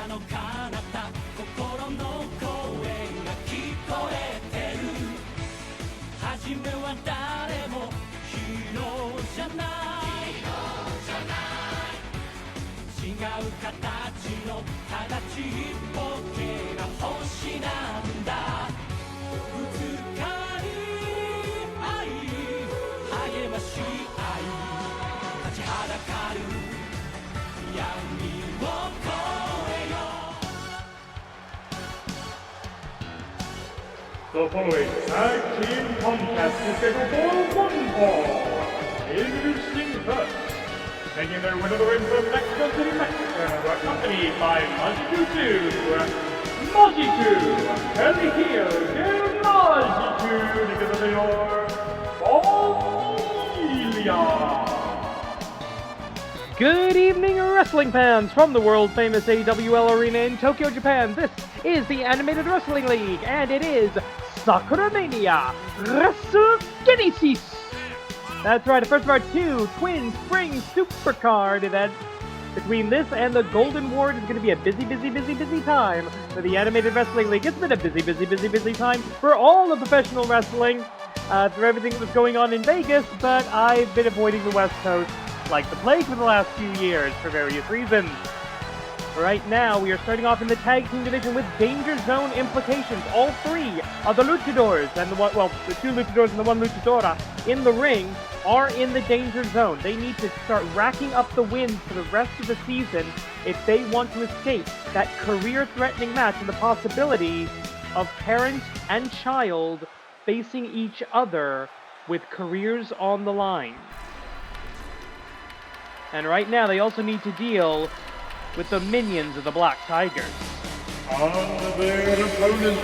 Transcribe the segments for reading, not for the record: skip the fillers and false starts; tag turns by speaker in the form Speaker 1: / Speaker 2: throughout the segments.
Speaker 1: の彼方心の声が聞こえてる初めは誰もヒーローじゃない違う形のただちっぽけな星なんだぶつかり合い励まし合い立ちはだかる闇を越えよ
Speaker 2: The following tag team contest is scheduled for one fall. Introducing first, taking their win of the ring from Mexico City, Mexico, accompanied by Majiku 2, Majiku, El Hijo de Majiku, because of your Familia.
Speaker 3: Good evening, wrestling fans from the world-famous AWL arena in Tokyo, Japan. This is the Animated Wrestling League, and it is Sakuramania Wrestle. That's right, the first of our two Twin Spring Supercard events. Between this and the Golden Ward is going to be a busy time for the Animated Wrestling League. It's been a busy time for all of professional wrestling, for everything that was going on in Vegas, but I've been avoiding the West Coast like the plague for the last few years for various reasons. Right now, we are starting off in the tag team division with Danger Zone implications. All three of the luchadors and the two luchadors and the one luchadora in the ring are in the Danger Zone. They need to start racking up the wins for the rest of the season if they want to escape that career-threatening match and the possibility of parent and child facing each other with careers on the line. And right now, they also need to deal with the minions of the Black Tigers.
Speaker 2: On their opponents,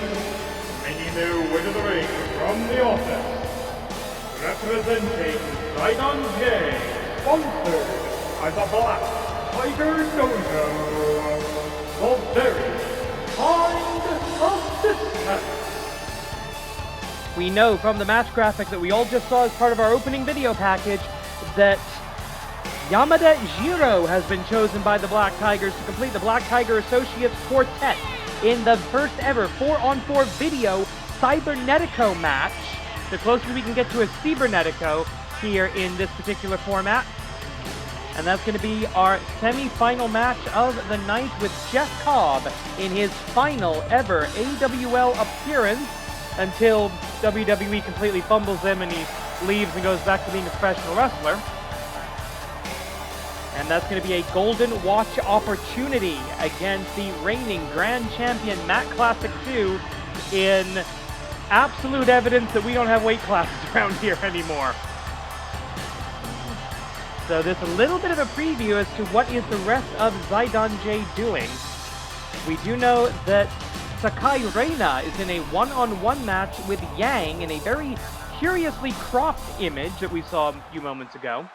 Speaker 2: making their way to the ring from the office, representing Saigon J, sponsored by the Black Tiger Dojo, the very kind of distance.
Speaker 3: We know from the match graphic that we all just saw as part of our opening video package that Yamada Jiro has been chosen by the Black Tigers to complete the Black Tiger Associates Quartet in the first ever 4-on-4 video CYBERNETICO match. The closest we can get to a CYBERNETICO here in this particular format. And that's going to be our semi-final match of the night with Jeff Cobb in his final ever AWL appearance until WWE completely fumbles him and he leaves and goes back to being a professional wrestler. And that's going to be a Golden Watch opportunity against the reigning Grand Champion Matt Classic 2 in absolute evidence that we don't have weight classes around here anymore. So there's a little bit of a preview as to what is the rest of Zaidan J doing. We do know that Sakai Reina is in a one-on-one match with Yang in a very curiously cropped image that we saw a few moments ago.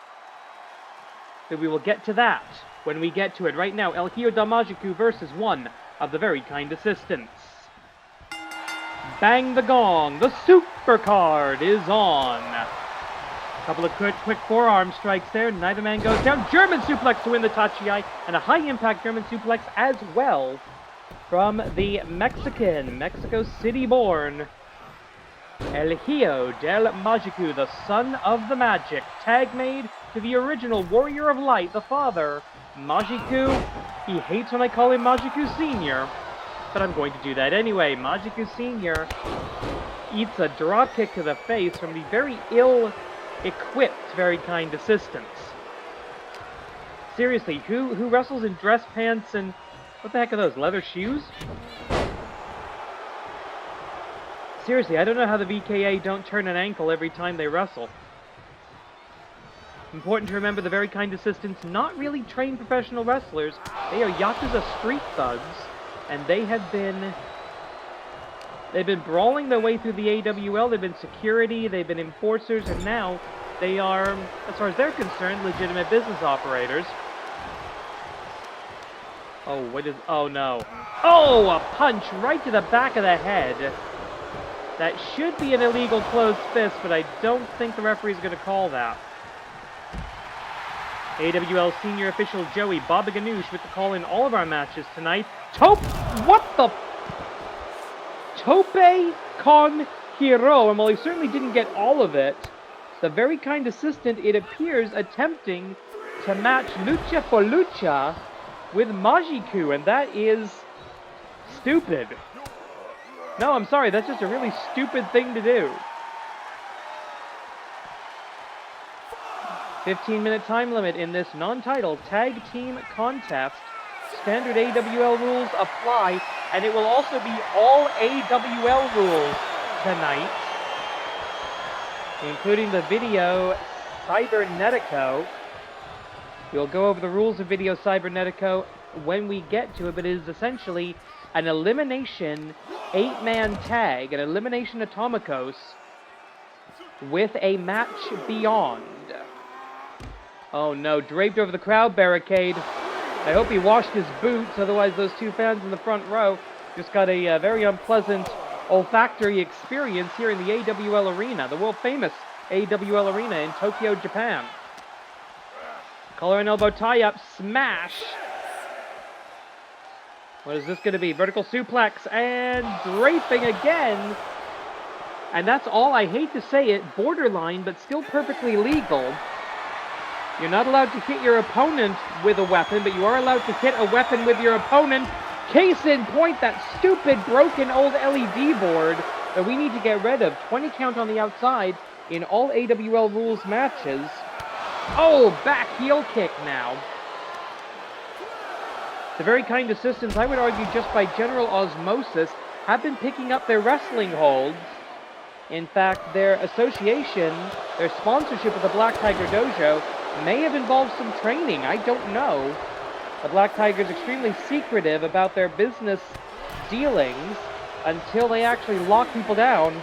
Speaker 3: But we will get to that when we get to it. Right now, El Hijo de Majiku versus one of the very kind assistants. Bang the gong, the super card is on. A couple of quick forearm strikes there, neither man goes down. German suplex to win the Tachiai, and a high impact German suplex as well from the Mexico City born El Hijo del Majiku, the son of the magic, tag made to the original Warrior of Light, the father, Majiku. He hates when I call him Majiku Sr., but I'm going to do that anyway. Majiku Sr. eats a dropkick to the face from the very ill-equipped, very kind assistants. Seriously, who wrestles in dress pants and what the heck are those, leather shoes? Seriously, I don't know how the VKA don't turn an ankle every time they wrestle. Important to remember the very kind assistants, not really trained professional wrestlers. They are Yakuza street thugs, and they've been brawling their way through the AWL. They've been security, they've been enforcers, and now they are, as far as they're concerned, legitimate business operators. Oh no. Oh, a punch right to the back of the head. That should be an illegal closed fist, but I don't think the referee's going to call that. AWL senior official Joey Baba Ganoush with the call in all of our matches tonight. What the? Tope con Hiro, and while he certainly didn't get all of it, the very kind assistant, it appears, attempting to match Lucha for Lucha with Majiku, and that is stupid. No, I'm sorry, that's just a really stupid thing to do. 15-minute time limit in this non-title tag team contest. Standard AWL rules apply, and it will also be all AWL rules tonight, including the video CYBERNETICO. We'll go over the rules of video CYBERNETICO when we get to it, but it is essentially an elimination 8-man tag, an elimination atomicos with a match beyond. Oh no, draped over the crowd barricade. I hope he washed his boots, otherwise those two fans in the front row just got a very unpleasant olfactory experience here in the AWL Arena, the world-famous AWL Arena in Tokyo, Japan. Collar and elbow tie-up, smash. What is this going to be? Vertical suplex and draping again. And that's all, I hate to say it, borderline, but still perfectly legal. You're not allowed to hit your opponent with a weapon, but you are allowed to hit a weapon with your opponent. Case in point, that stupid broken old LED board that we need to get rid of. 20 count on the outside in all AWL rules matches. Oh, back heel kick now. The very kind assistants, I would argue just by general osmosis, have been picking up their wrestling holds. In fact, their association, their sponsorship of the Black Tiger Dojo may have involved some training, I don't know. The Black Tiger's extremely secretive about their business dealings until they actually lock people down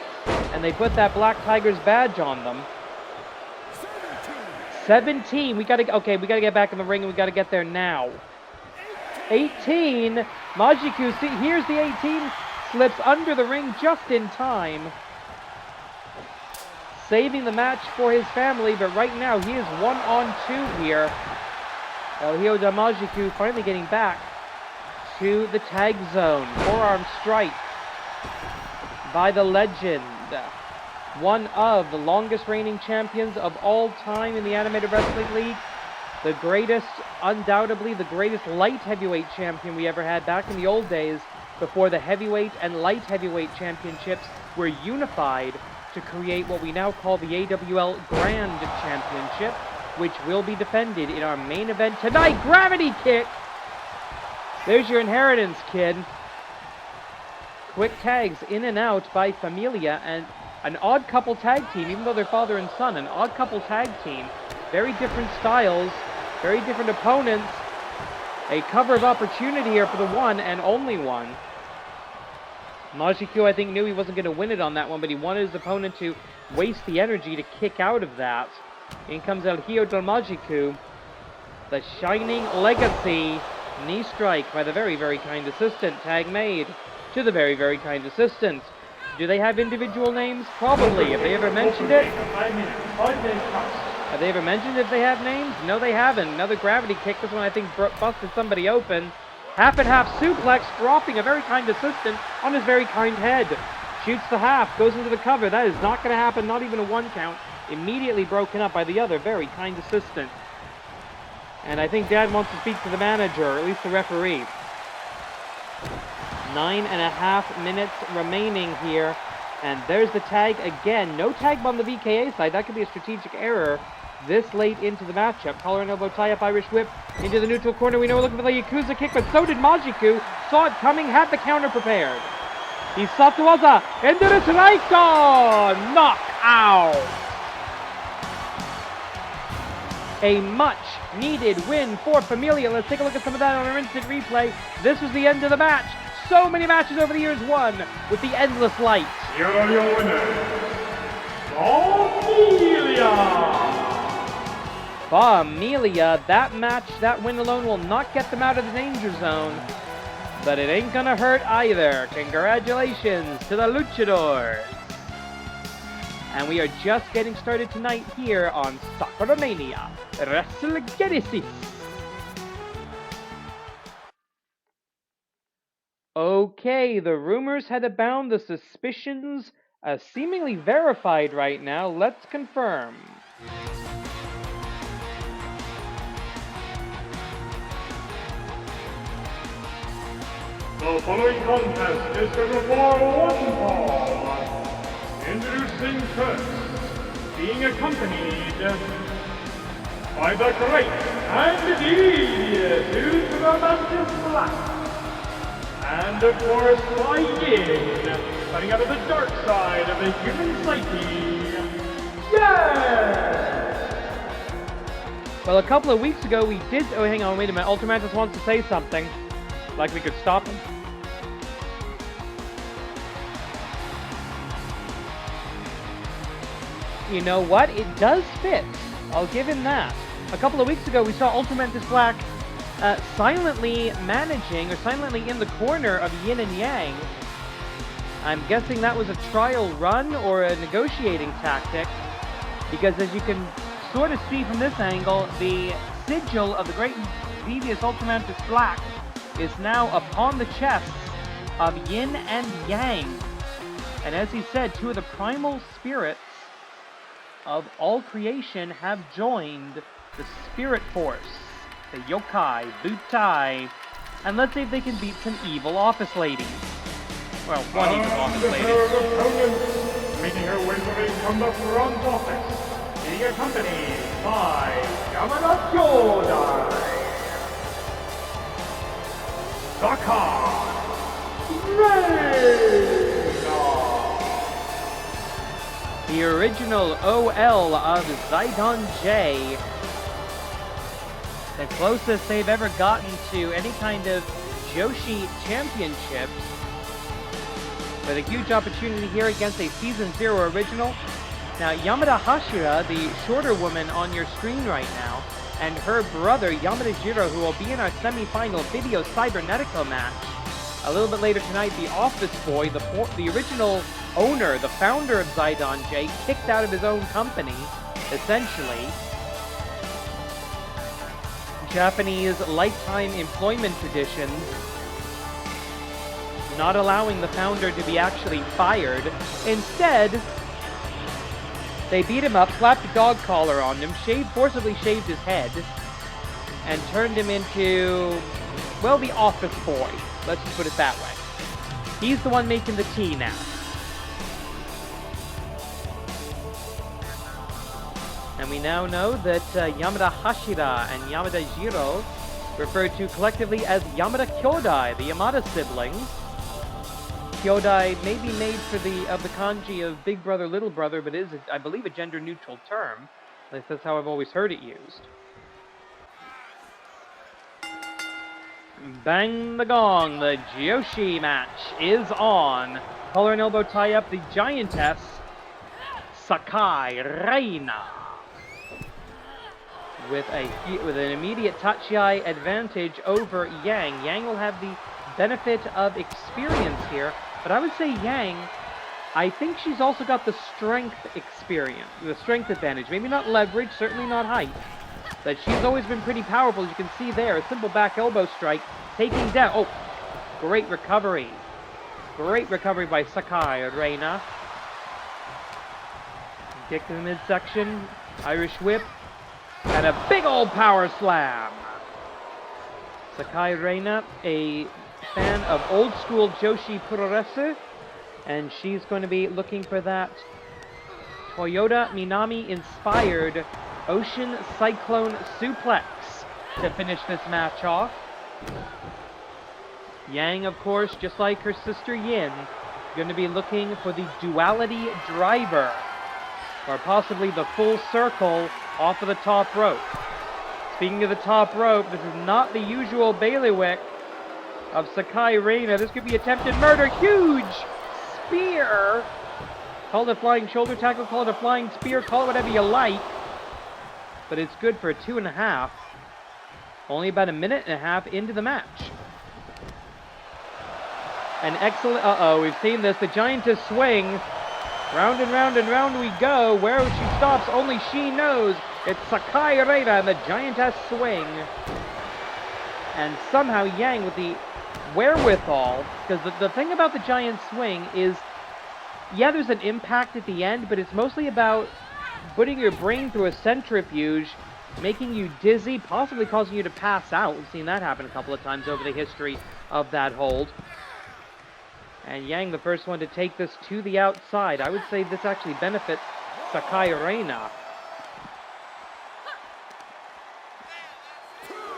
Speaker 3: and they put that Black Tiger's badge on them. 17, we gotta get back in the ring and we gotta get there now. 18, Majiku, see, here's the 18, slips under the ring just in time. Saving the match for his family, but right now he is 1-on-2 here. El Hijo de Majiku finally getting back to the tag zone. Forearm strike by the legend. One of the longest reigning champions of all time in the Animated Wrestling League. The greatest, undoubtedly the greatest light heavyweight champion we ever had back in the old days before the heavyweight and light heavyweight championships were unified to create what we now call the AWL Grand Championship, which will be defended in our main event tonight. Gravity kick! There's your inheritance, kid. Quick tags in and out by Familia, and an odd couple tag team, even though they're father and son, an odd couple tag team. Very different styles, very different opponents. A cover of opportunity here for the one and only one. Majiku, I think, knew he wasn't going to win it on that one, but he wanted his opponent to waste the energy to kick out of that. In comes El Hijo del Majiku. The Shining Legacy. Knee strike by the very, very kind assistant. Tag made to the very, very kind assistant. Do they have individual names? Probably. Have they ever mentioned it? Have they ever mentioned if they have names? No, they haven't. Another gravity kick. This one, I think, busted somebody open. Half and half suplex, dropping a very kind assistant on his very kind head. Shoots the half, goes into the cover. That is not going to happen, not even a one count. Immediately broken up by the other very kind assistant. And I think Dad wants to speak to the manager, or at least the referee. 9.5 minutes remaining here. And there's the tag again. No tag on the VKA side. That could be a strategic error this late into the matchup. Collar and elbow tie-up, Irish whip into the neutral corner. We know we're looking for the Yakuza kick, but so did Majiku. Saw it coming, had the counter prepared. Hisatuwaza into the Raiko! Knockout! A much-needed win for Familia. Let's take a look at some of that on our instant replay. This was the end of the match. So many matches over the years won with the endless light.
Speaker 2: Here are your winners, Familia!
Speaker 3: Familia, that match, that win alone will not get them out of the danger zone, but it ain't gonna hurt either. Congratulations to the Luchadors. And we are just getting started tonight here on Sakuramania Wrestle. Okay, the rumors had abound, the suspicions seemingly verified right now. Let's confirm.
Speaker 2: The following contest is scheduled for one fall. Introducing first, being accompanied by the great and devious Ultramantis Black. And of course, by Yin, coming out of the dark side of the human psyche. Yes!
Speaker 3: Well, a couple of weeks ago we did... Oh, hang on, wait a minute. Ultramantis wants to say something. Like we could stop him. You know what? It does fit. I'll give him that. A couple of weeks ago we saw Ultramantis Black silently managing, or silently in the corner of Yin and Yang. I'm guessing that was a trial run or a negotiating tactic, because as you can sort of see from this angle, the sigil of the great and devious Ultramantis Black is now upon the chests of Yin and Yang. And as he said, two of the primal spirits of all creation have joined the spirit force. The yokai, butai, and let's see if they can beat some evil office ladies. Well, one evil office lady.
Speaker 2: Making her way from the front office, being accompanied by Yamada Kyodai, Sakai, Reina.
Speaker 3: The original OL of Zidon J. The closest they've ever gotten to any kind of Joshi championships. With a huge opportunity here against a Season 0 original. Now, Yamada Hashira, the shorter woman on your screen right now, and her brother, Yamada Jiro, who will be in our semi-final video CYBERNETICO match. A little bit later tonight, the office boy, the original owner, the founder of Zidon J, kicked out of his own company, essentially. Japanese lifetime employment traditions not allowing the founder to be actually fired. Instead, they beat him up, slapped a dog collar on him, forcibly shaved his head, and turned him into, well, the office boy. Let's just put it that way. He's the one making the tea now. And we now know that Yamada Hashira and Yamada Jiro, referred to collectively as Yamada Kyodai, the Yamada siblings. Kyodai may be made for the kanji of big brother, little brother, but is, I believe, a gender-neutral term. At least that's how I've always heard it used. Bang the gong, the Joshi match is on. Collar and elbow tie up the giantess, Sakai, Reina. With an immediate Tachiai advantage over Yang. Yang will have the benefit of experience here, but I would say Yang, I think she's also got the strength experience, the strength advantage. Maybe not leverage, certainly not height, but she's always been pretty powerful, as you can see there. A simple back elbow strike, taking down, oh, great recovery. Great recovery by Sakai, Reina. Kick to the midsection, Irish whip, and a big old power slam. Sakai Reina, a fan of old school Joshi Puroresu, and she's going to be looking for that Toyota Minami inspired Ocean Cyclone Suplex to finish this match off. Yang, of course, just like her sister Yin, going to be looking for the duality driver, or possibly the full circle off of the top rope. Speaking of the top rope, this is not the usual bailiwick of Sakai Reina. This could be attempted murder. Huge spear. Call it a flying shoulder tackle, call it a flying spear, call it whatever you like. But it's good for a 2.5. Only about a minute and a half into the match. An excellent, we've seen this. The giantess swing Round and round and round we go. Where she stops, only she knows. It's Sakai Reina and the Giantess swing. And somehow Yang with the wherewithal, because the thing about the Giant swing is, yeah, there's an impact at the end, but it's mostly about putting your brain through a centrifuge, making you dizzy, possibly causing you to pass out. We've seen that happen a couple of times over the history of that hold. And Yang, the first one to take this to the outside. I would say this actually benefits Sakai Reina.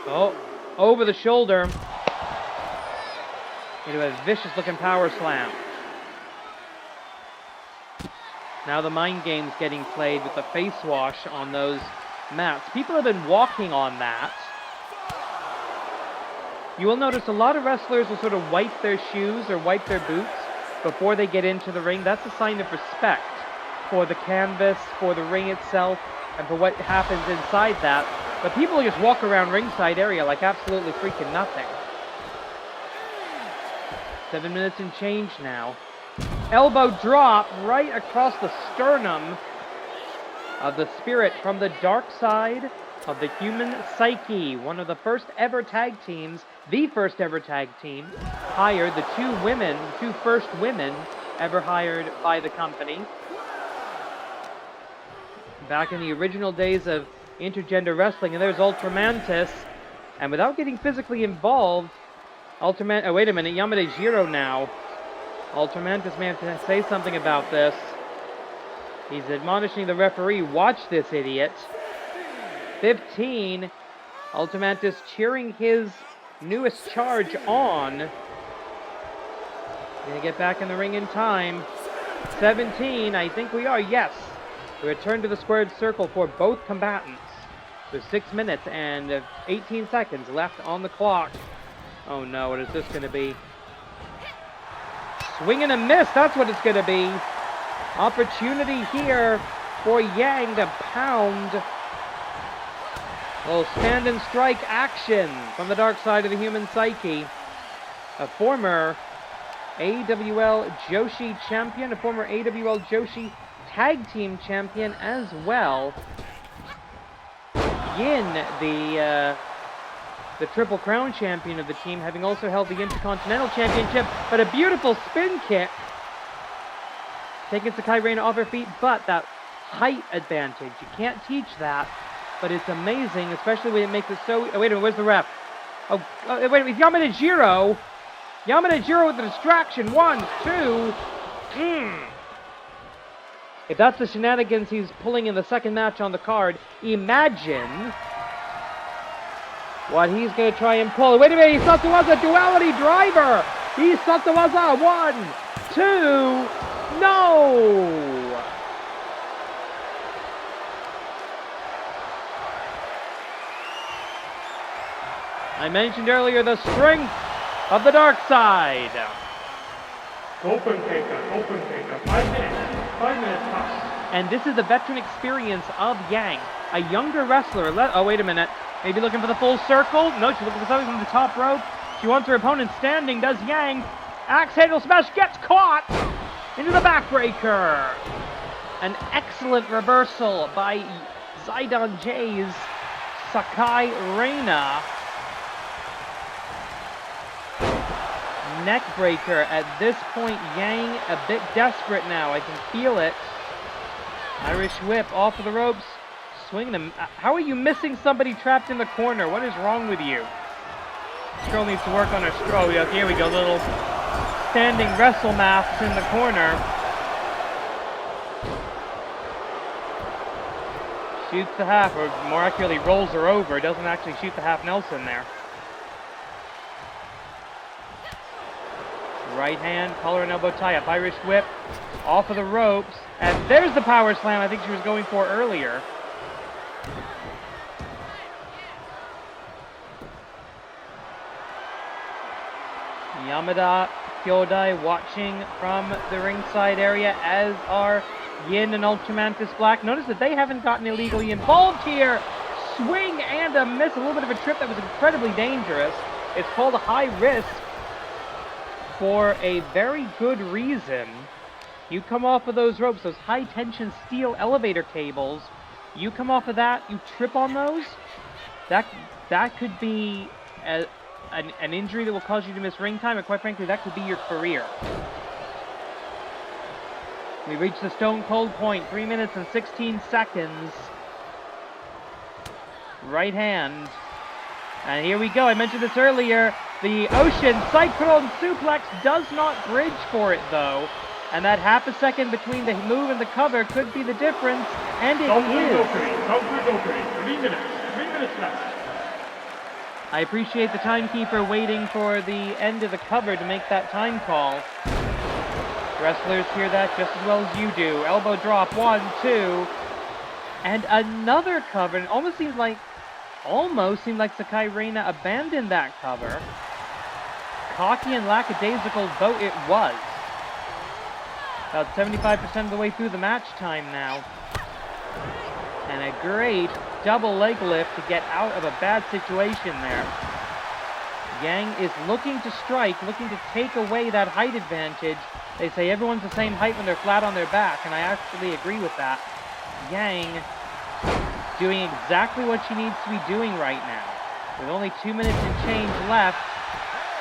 Speaker 3: Oh, over the shoulder. Into a vicious-looking power slam. Now the mind game's getting played with the face wash on those mats. People have been walking on that. You will notice a lot of wrestlers will sort of wipe their shoes or wipe their boots before they get into the ring. That's a sign of respect for the canvas, for the ring itself, and for what happens inside that. But people just walk around ringside area like absolutely freaking nothing. 7 minutes and change now. Elbow drop right across the sternum of the Spirit from the dark side of the human psyche. One of the first ever tag teams, the first ever tag team, hired, the two first women ever hired by the company. Back in the original days of intergender wrestling, and there's Ultramantis, and without getting physically involved, wait a minute, Yamada Jiro now. Ultramantis may have to say something about this. He's admonishing the referee, watch this idiot. 15, Ultramantis cheering his newest charge on. Gonna get back in the ring in time. 17, I think we are, yes. We return to the squared circle for both combatants. There's 6 minutes and 18 seconds left on the clock. Oh no, what is this gonna be? Swing and a miss, that's what it's gonna be. Opportunity here for Yang to pound. A little stand and strike action from the dark side of the human psyche. A former AWL Joshi champion, a former AWL Joshi tag team champion as well. Yin, the Triple Crown champion of the team, having also held the Intercontinental Championship, but a beautiful spin kick. Taking Sakai Reina off her feet, but that height advantage, you can't teach that, but it's amazing, especially when it makes it so... Oh, wait a minute, where's the ref? Oh, wait a minute, Yamada Jiro. Yamada Jiro with the distraction, 1, 2... If that's the shenanigans he's pulling in the second match on the card, imagine what he's going to try and pull. Wait a minute, Satowaza duality driver! Satowaza, 1, 2, no! I mentioned earlier the strength of the dark side.
Speaker 2: Open taker, 5 minutes tops.
Speaker 3: And this is the veteran experience of Yang, a younger wrestler. Oh, wait a minute. Maybe looking for the full circle? No, she's looking for something from the top rope. She wants her opponent standing, does Yang. Axe handle smash, gets caught into the backbreaker. An excellent reversal by Zidon J's Sakai Reina. Neckbreaker at this point. Yang a bit desperate now. I can feel it. Irish whip off of the ropes. Swing them. How are you missing somebody trapped in the corner? What is wrong with you? This girl needs to work on her stroke. Here we go. Little standing wrestle masks in the corner. Shoots the half, or more accurately rolls her over. Doesn't actually shoot the half Nelson there. Right hand, collar and elbow tie up. Irish whip off of the ropes. And there's the power slam I think she was going for earlier. Yamada Kyodai watching from the ringside area, as are Yin and Ultramantis Black. Notice that they haven't gotten illegally involved here. Swing and a miss. A little bit of a trip that was incredibly dangerous. It's called a high risk for a very good reason. You come off of those ropes, those high-tension steel elevator cables. You come off of that, you trip on those, that could be an injury that will cause you to miss ring time, and quite frankly, that could be your career. We reach the Stone Cold point, 3 minutes and 16 seconds. Right hand. And here we go. I mentioned this earlier. The Ocean Cyclone Suplex does not bridge for it, though. And that half a second between the move and the cover could be the difference. And it is.
Speaker 2: 3 minutes. 3 minutes left.
Speaker 3: I appreciate the timekeeper waiting for the end of the cover to make that time call. Wrestlers hear that just as well as you do. Elbow drop, 1, 2. And another cover. It almost seemed like Sakai Reina abandoned that cover. Cocky and lackadaisical though it was. About 75% of the way through the match time now. And a great double leg lift to get out of a bad situation there. Yang is looking to strike, looking to take away that height advantage. They say everyone's the same height when they're flat on their back, and I actually agree with that. Yang doing exactly what she needs to be doing right now. With only 2 minutes and change left.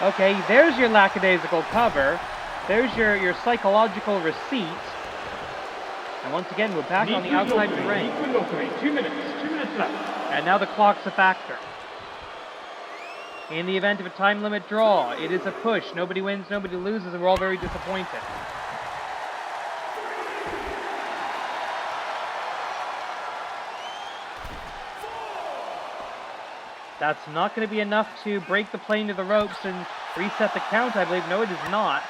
Speaker 3: Okay, there's your lackadaisical cover. There's your psychological receipt. And once again, we're back on the outside of the ring.
Speaker 2: 2 minutes left.
Speaker 3: And now the clock's a factor. In the event of a time limit draw, it is a push. Nobody wins, nobody loses, and we're all very disappointed. That's not going to be enough to break the plane to the ropes and reset the count, I believe. No, it is not.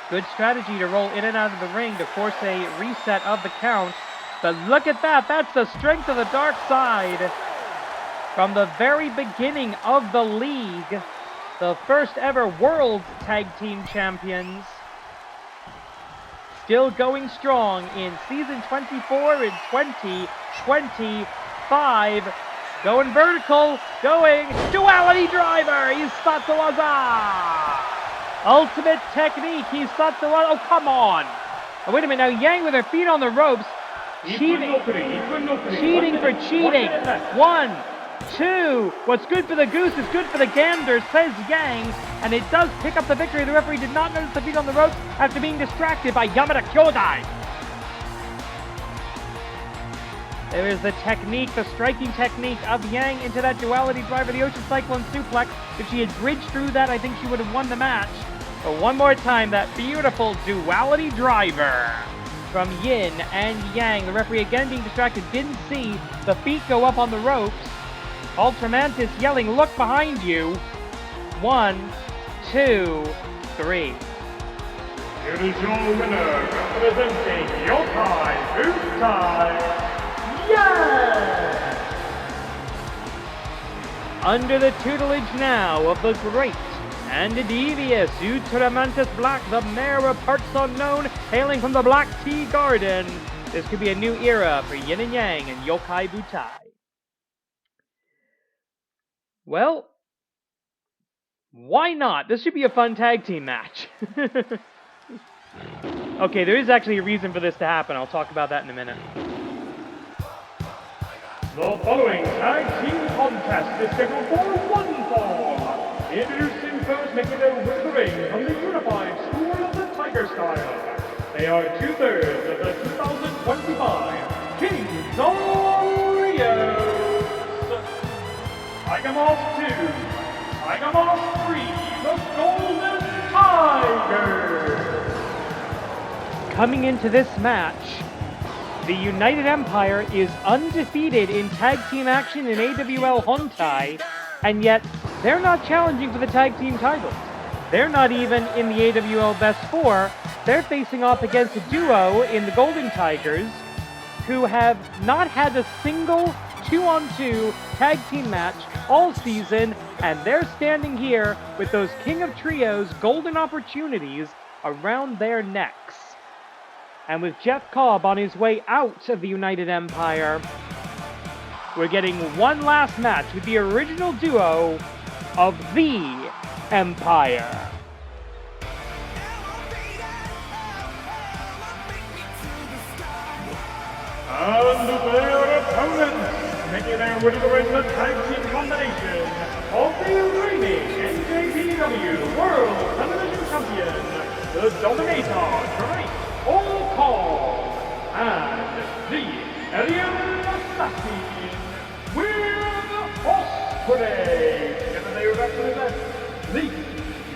Speaker 3: Good strategy to roll in and out of the ring to force a reset of the count. But look at that. That's the strength of the dark side. From the very beginning of the league, the first ever World Tag Team Champions. Still going strong in Season 24 and 2025. Going vertical, going duality driver, Hisatsuwaza! Ultimate technique, Hisatsuwaza, oh come on! Oh, wait a minute, now Yang with her feet on the ropes, cheating for cheating. 1, 2, what's good for the goose is good for the gander, says Yang, and it does pick up the victory. The referee did not notice the feet on the ropes after being distracted by Yamada Kyodai. There is the technique, the striking technique of Yang into that duality driver, the Ocean Cyclone Suplex. If she had bridged through that, I think she would have won the match. But one more time, that beautiful duality driver from Yin and Yang. The referee again being distracted, didn't see the feet go up on the ropes. Ultramantis yelling, look behind you. 1, 2, 3.
Speaker 2: Here is your winner, representing Yokai Butai. Yes!
Speaker 3: Under the tutelage now of the great and devious Ultramantis Black, the mayor of parts unknown, hailing from the Black Tea Garden. This could be a new era for Yin and Yang and Yokai Butai. Well, why not? This should be a fun tag team match. Okay, there is actually a reason for this to happen. I'll talk about that in a minute.
Speaker 2: The following tag team contest is scheduled for one fall. Introducing first, making their way to the ring from the unified School of the Tiger Style. They are 2/3 of the 2025 Kings of Rios. Tiger Moss 2, Tiger Moss 3, the Golden Tigers.
Speaker 3: Coming into this match, the United Empire is undefeated in tag team action in AWL Hontai, and yet they're not challenging for the tag team titles. They're not even in the AWL Best 4. They're facing off against a duo in the Golden Tigers who have not had a single 2-on-2 tag team match all season, and they're standing here with those King of Trios golden opportunities around their necks. And with Jeff Cobb on his way out of the United Empire, we're getting one last match with the original duo of the Empire.
Speaker 2: their winner the ring, the tag team combination of the reigning NJPW World Television Champion, the Dominator, Great Cobb, and the Alien Assassin, Will Ospreay. Together they represent the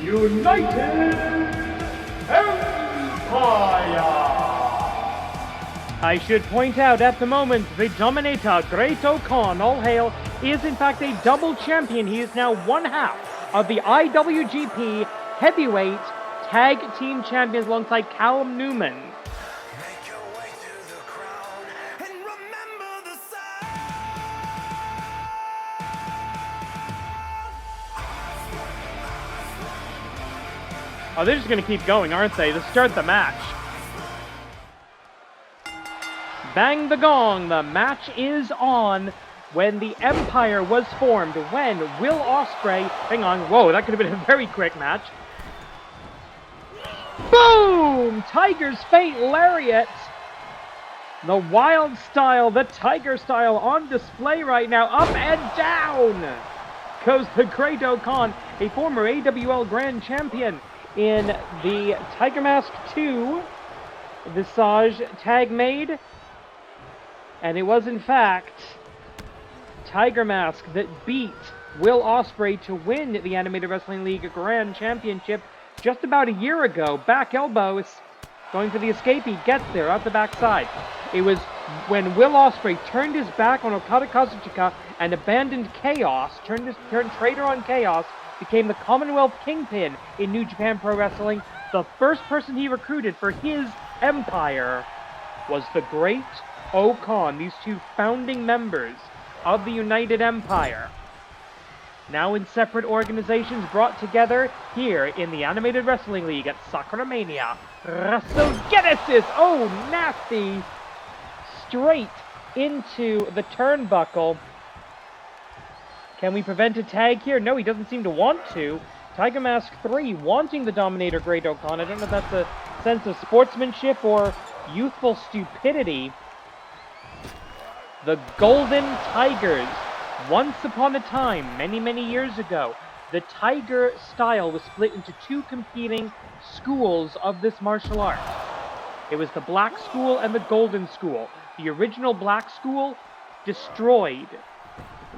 Speaker 2: United Empire.
Speaker 3: I should point out at the moment, the Dominator, Great Khan, all hail, is in fact a double champion. He is now one half of the IWGP Heavyweight Tag Team Champions alongside Callum Newman.
Speaker 1: Make your way through the crowd and remember the
Speaker 3: Oh, they're just going to keep going, aren't they? To start the match. Bang the gong, the match is on. When the Empire was formed, when Will Ospreay, hang on, whoa, that could have been a very quick match. Boom! Tiger's Fate Lariat. The wild style, the Tiger style on display right now. Up and down goes the Great Khan, a former AWL Grand Champion in the Tiger Mask 2 Visage tag made. And it was, in fact, Tiger Mask that beat Will Ospreay to win the Animated Wrestling League Grand Championship just about a year ago. Back elbows, going for the escape. He gets there out the backside. It was when Will Ospreay turned his back on Okada Kazuchika and abandoned Chaos, turned traitor on Chaos, became the Commonwealth Kingpin in New Japan Pro Wrestling. The first person he recruited for his empire was the Great Khan, these two founding members of the United Empire. Now in separate organizations brought together here in the Animated Wrestling League at Sakuramania. WrestleGenesis! Oh, nasty! Straight into the turnbuckle. Can we prevent a tag here? No, he doesn't seem to want to. Tiger Mask 3 wanting the Dominator Great Khan. I don't know if that's a sense of sportsmanship or youthful stupidity. The Golden Tigers. Once upon a time, many, many years ago, the Tiger style was split into two competing schools of this martial art. It was the Black School and the Golden School. The original Black School destroyed.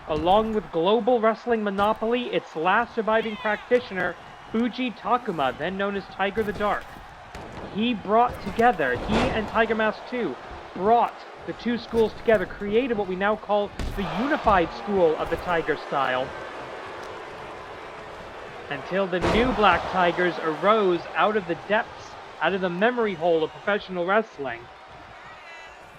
Speaker 3: Along with Global Wrestling Monopoly, its last surviving practitioner, Fuji Takuma, then known as Tiger the Dark. He and Tiger Mask 2 brought the two schools together, created what we now call the unified school of the Tiger style, until the new Black Tigers arose out of the depths, out of the memory hole of professional wrestling.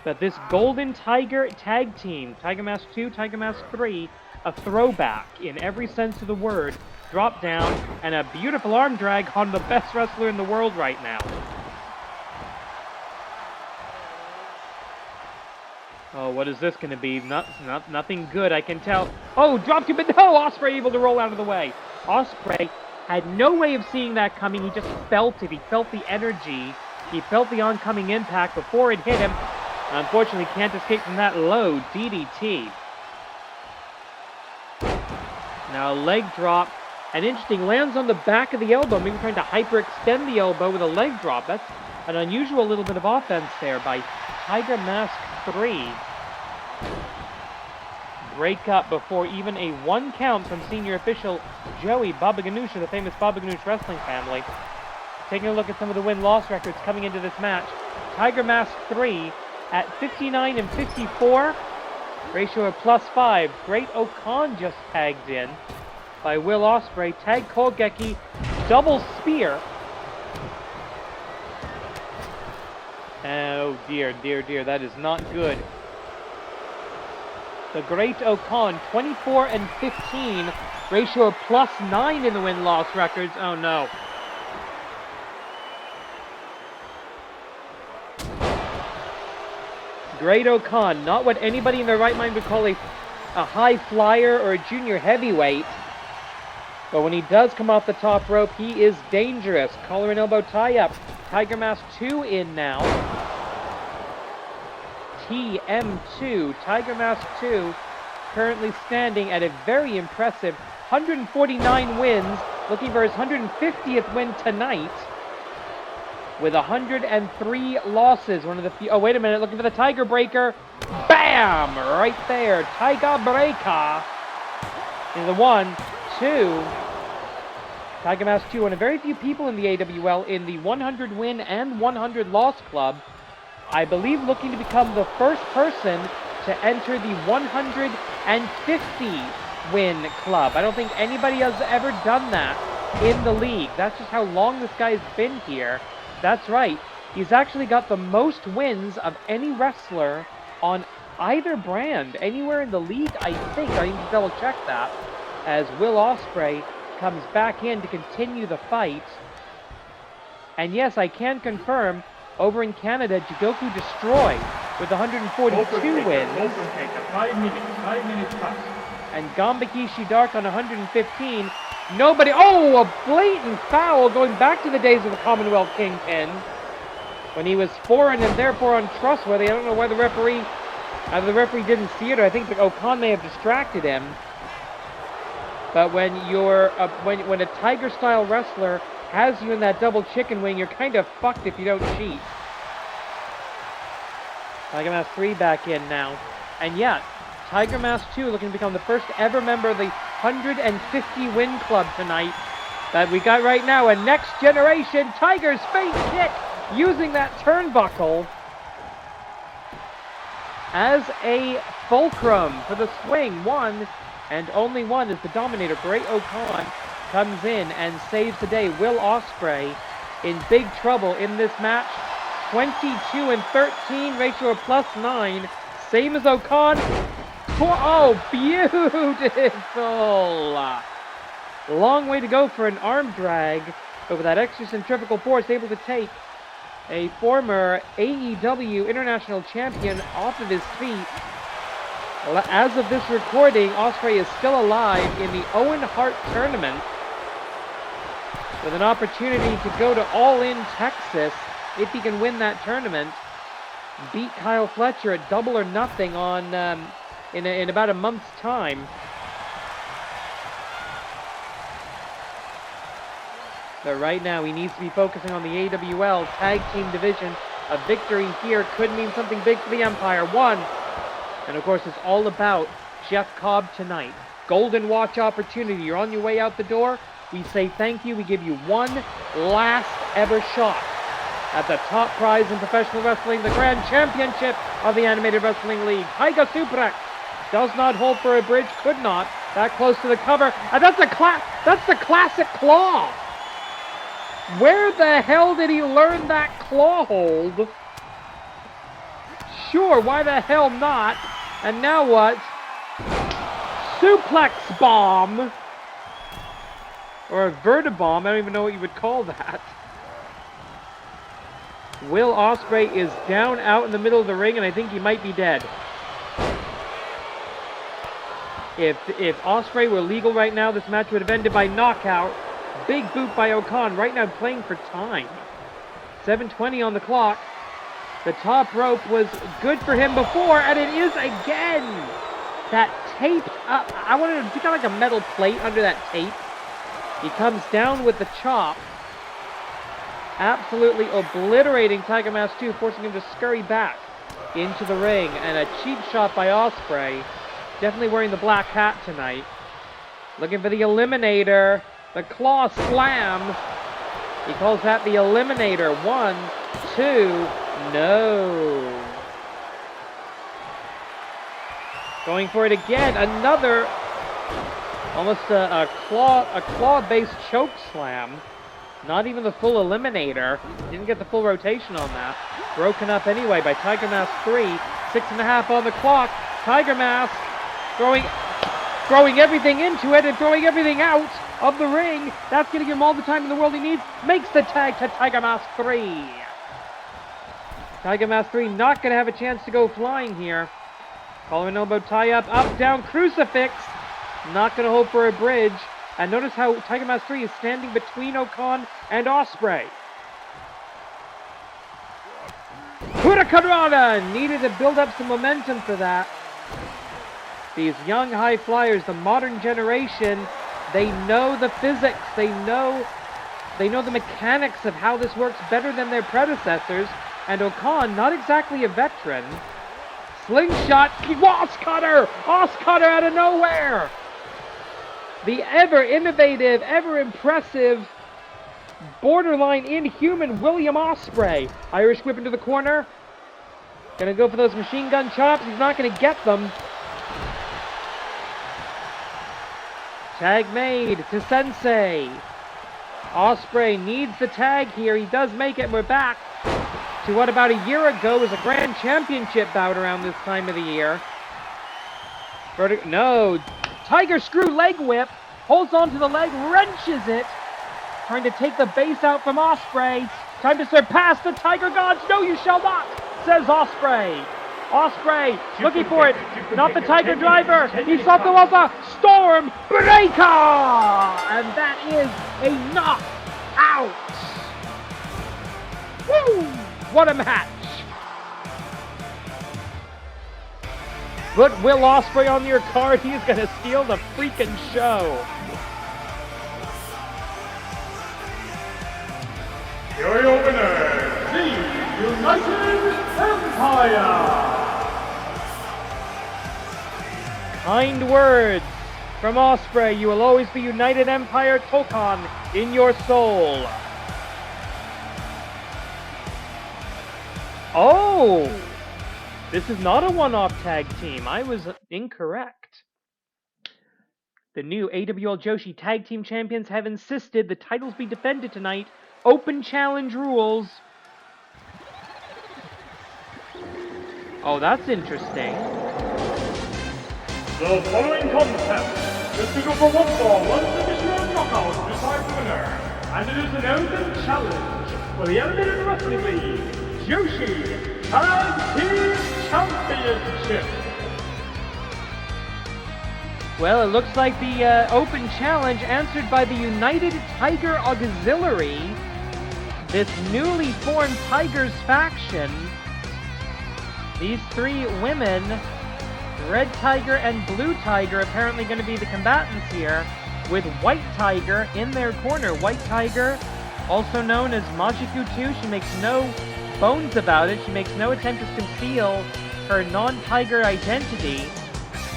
Speaker 3: But this Golden Tiger tag team, Tiger Mask 2, Tiger Mask 3, a throwback in every sense of the word, drop down, and a beautiful arm drag on the best wrestler in the world right now. Oh, what is this going to be? Nothing good, I can tell. Oh, dropkick, but no! Ospreay able to roll out of the way. Ospreay had no way of seeing that coming. He just felt it. He felt the energy. He felt the oncoming impact before it hit him. Unfortunately, can't escape from that low DDT. Now a leg drop. And interesting, lands on the back of the elbow. Maybe trying to hyperextend the elbow with a leg drop. That's an unusual little bit of offense there by Tiger Mask 3. Break up before even a 1 count from senior official Joey Baba Ganoush of the famous Baba Ganoush wrestling family. Taking a look at some of the win-loss records coming into this match. Tiger Mask 3 at 59 and 54. Ratio of +5. Great Khan just tagged in by Will Ospreay. Tag Kogeki. Double spear. Oh dear, dear, dear. That is not good. The Great Khan, 24 and 15. Ratio of +9 in the win-loss records. Oh no. Great Khan, not what anybody in their right mind would call a high flyer or a junior heavyweight. But when he does come off the top rope, he is dangerous. Collar and elbow tie-up. Tiger Mask 2 in now. TM2, Tiger Mask 2, currently standing at a very impressive 149 wins, looking for his 150th win tonight, with 103 losses. One of the few. Oh, wait a minute! Looking for the Tiger Breaker. Bam! Right there, Tiger Breaker. Is the 1, 2. Tiger Mask 2, one of very few people in the AWL in the 100 win and 100 loss club. I believe looking to become the first person to enter the 150 win club. I don't think anybody has ever done that in the league. That's just how long this guy's been here. That's right. He's actually got the most wins of any wrestler on either brand anywhere in the league, I think. I need to double check that, as Will Ospreay comes back in to continue the fight. And yes, I can confirm, over in Canada, Jigoku Destroy with 142 wins.
Speaker 2: 5 minutes past.
Speaker 3: And Gambakishi Dark on 115. Nobody. Oh, a blatant foul going back to the days of the Commonwealth Kingpin, when he was foreign and therefore untrustworthy. I don't know why the referee, either the referee didn't see it, or I think that Okan may have distracted him. But when you're when a Tiger-style wrestler has you in that double chicken wing, you're kind of fucked if you don't cheat. Tiger Mask 3 back in now. And yeah, Tiger Mask 2 looking to become the first ever member of the 150 win club tonight. That we got right now, a next generation Tiger's face kick, using that turnbuckle as a fulcrum for the swing. One and only one, as the Dominator, Great Okan, comes in and saves the day. Will Ospreay in big trouble in this match. 22-13, ratio of +9. Same as Okan. Oh, beautiful! Long way to go for an arm drag, but with that extra centrifugal force, able to take a former AEW International Champion off of his feet. As of this recording, Ospreay is still alive in the Owen Hart tournament, with an opportunity to go to All In Texas if he can win that tournament. Beat Kyle Fletcher at Double or Nothing on in about a month's time. But right now he needs to be focusing on the AWL Tag Team Division. A victory here could mean something big for the Empire. One. And of course, it's all about Jeff Cobb tonight. Golden Watch opportunity. You're on your way out the door. We say thank you. We give you one last ever shot at the top prize in professional wrestling, the Grand Championship of the Animated Wrestling League. Tiger Suplex does not hold for a bridge. Could not. That close to the cover. And that's the classic claw. Where the hell did he learn that claw hold? Sure, why the hell not? And now what? Suplex bomb. Or a vertibomb. I don't even know what you would call that. Will Ospreay is down out in the middle of the ring, and I think he might be dead. If Ospreay were legal right now, this match would have ended by knockout. Big boot by Okan. Right now playing for time. 7:20 on the clock. The top rope was good for him before, and it is again. That taped up. I wanted to got like a metal plate under that tape. He comes down with the chop, absolutely obliterating Tiger Mask 2, forcing him to scurry back into the ring. And a cheap shot by Ospreay. Definitely wearing the black hat tonight. Looking for the Eliminator. The claw slam. He calls that the Eliminator. 1, 2. No. Going for it again. Another, almost a claw-based choke slam. Not even the full Eliminator. Didn't get the full rotation on that. Broken up anyway by Tiger Mask 3. 6.5 on the clock. Tiger Mask throwing everything into it and throwing everything out of the ring. That's going to give him all the time in the world he needs. Makes the tag to Tiger Mask 3. Tiger Mask 3 not going to have a chance to go flying here. Collar and elbow tie up, down, crucifix. Not going to hope for a bridge. And notice how Tiger Mask 3 is standing between Okan and Ospreay. Hurricanrana! Needed to build up some momentum for that. These young high flyers, the modern generation, they know the physics, they know the mechanics of how this works better than their predecessors, and Okan, not exactly a veteran. Slingshot, Oscutter out of nowhere! The ever innovative, ever impressive, borderline inhuman William Ospreay. Irish whip into the corner. Gonna go for those machine gun chops. He's not gonna get them. Tag made to Sensei. Ospreay needs the tag here. He does make it, and we're back to what about a year ago was a grand championship bout around this time of the year. No. Tiger screw leg whip. Holds onto the leg, wrenches it. Trying to take the base out from Ospreay. Time to surpass the Tiger Gods. No, you shall not, says Ospreay. Ospreay looking for it. Not the Tiger Driver. He thought there was a Storm Breaker. And that is a knockout. Woo! What a match. Put Will Ospreay on your card. He's going to steal the freaking show.
Speaker 2: Your winner, the United Empire!
Speaker 3: Kind words from Ospreay. You will always be United Empire Tokan in your soul. Oh! This is not a one-off tag team. I was incorrect. The new AWL Joshi Tag Team Champions have insisted the titles be defended tonight. Open challenge rules. Oh, that's interesting.
Speaker 2: The following contest is to go for one fall, one submission knockout to decide the winner. And it is an open challenge for the Animated Wrestling League Joshi Tag Team Championship.
Speaker 3: Well, it looks like the open challenge answered by the United Tiger Auxiliary. This newly formed Tigers faction. These three women, Red Tiger and Blue Tiger, apparently going to be the combatants here, with White Tiger in their corner. White Tiger, also known as Majiku 2, she makes no bones about it. She makes no attempt to conceal her non-Tiger identity.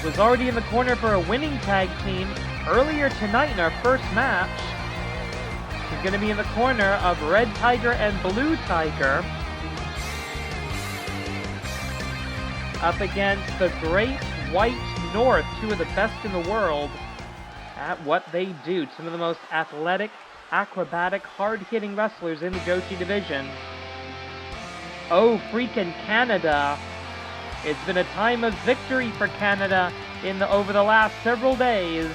Speaker 3: Was already in the corner for a winning tag team earlier tonight in our first match. She's going to be in the corner of Red Tiger and Blue Tiger up against the Great White North, two of the best in the world at what they do. Some of the most athletic, acrobatic, hard-hitting wrestlers in the Joshi division. Oh, freaking Canada. It's been a time of victory for Canada over the last several days.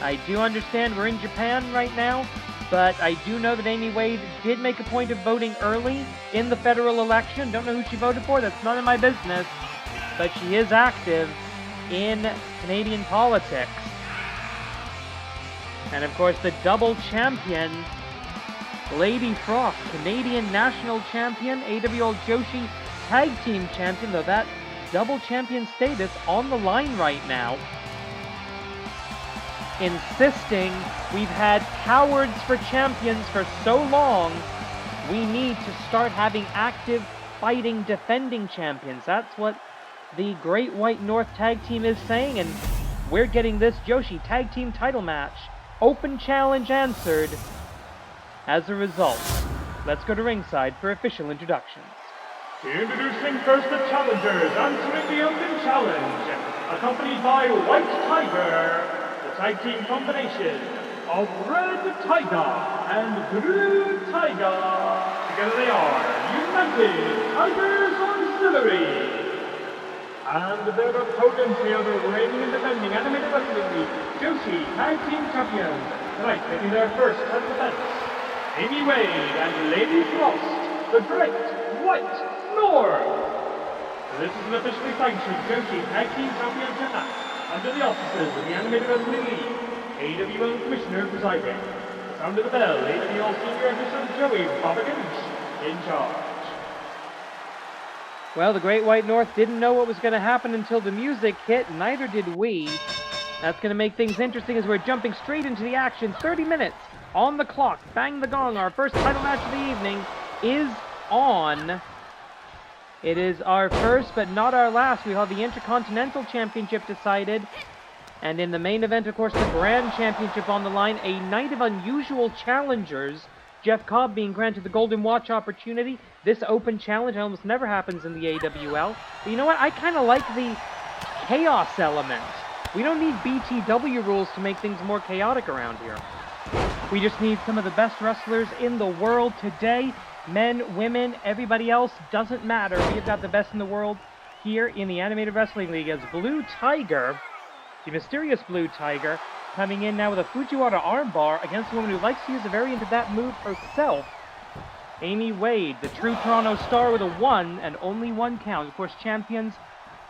Speaker 3: I do understand we're in Japan right now, but I do know that Amy Wade did make a point of voting early in the federal election. Don't know who she voted for, that's none of my business. But she is active in Canadian politics. And of course the double champion, Lady Frost, Canadian national champion, AWL Joshi Tag Team Champion, though that double champion status on the line right now. Insisting we've had cowards for champions for so long, we need to start having active, fighting, defending champions. That's what the Great White North Tag Team is saying, and we're getting this Joshi Tag Team title match. Open challenge answered. As a result, let's go to ringside for official introductions.
Speaker 2: Introducing first the challengers, answering the open challenge, accompanied by White Tiger, the tag team combination of Red Tiger and Blue Tiger. Together they are United Tigers Auxiliary. And their opponents here, the reigning and defending Animated Wrestling League Joshi Tag Team Champions, tonight making their first title defense, Amy Wade and Lady Frost, the Great White North. This is an officially sanctioned Joshi Tag Team Championship match under the auspices of the Animated Wrestling League, AWL Commissioner presiding. Sound of the bell, AWL Senior Official Joey Bobagans in charge.
Speaker 3: Well, the Great White North didn't know what was going to happen until the music hit, neither did we. That's going to make things interesting as we're jumping straight into the action. 30 minutes on the clock. Bang the gong. Our first title match of the evening is on. It is our first, but not our last. We have the Intercontinental Championship decided. And in the main event, of course, the Grand Championship on the line. A night of unusual challengers. Jeff Cobb being granted the Golden Watch opportunity. This open challenge almost never happens in the AWL. But you know what? I kind of like the chaos element. We don't need BTW rules to make things more chaotic around here. We just need some of the best wrestlers in the world today. Men, women, everybody else, doesn't matter. We've got the best in the world here in the Animated Wrestling League as Blue Tiger, the mysterious Blue Tiger, coming in now with a Fujiwara armbar against a woman who likes to use a variant of that move herself. Amy Wade, the true Toronto star with a 1 and only 1 count. Of course, champions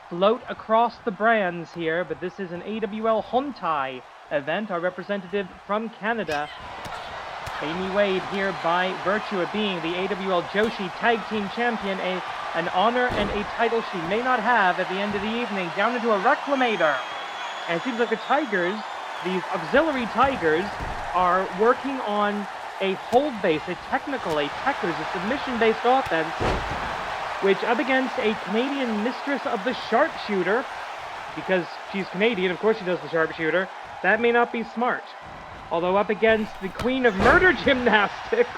Speaker 3: float across the brands here, but this is an AWL Hontai event. Our representative from Canada, Amy Wade, here by virtue of being the AWL Joshi Tag Team Champion, an honor and a title she may not have at the end of the evening, down into a Reclamator. And it seems like the Tigers, these auxiliary Tigers, are working on a hold base, a technical, a techers, a submission-based offense, which up against a Canadian mistress of the sharpshooter, because she's Canadian, of course she does the sharpshooter, that may not be smart. Although up against the Queen of Murder Gymnastics,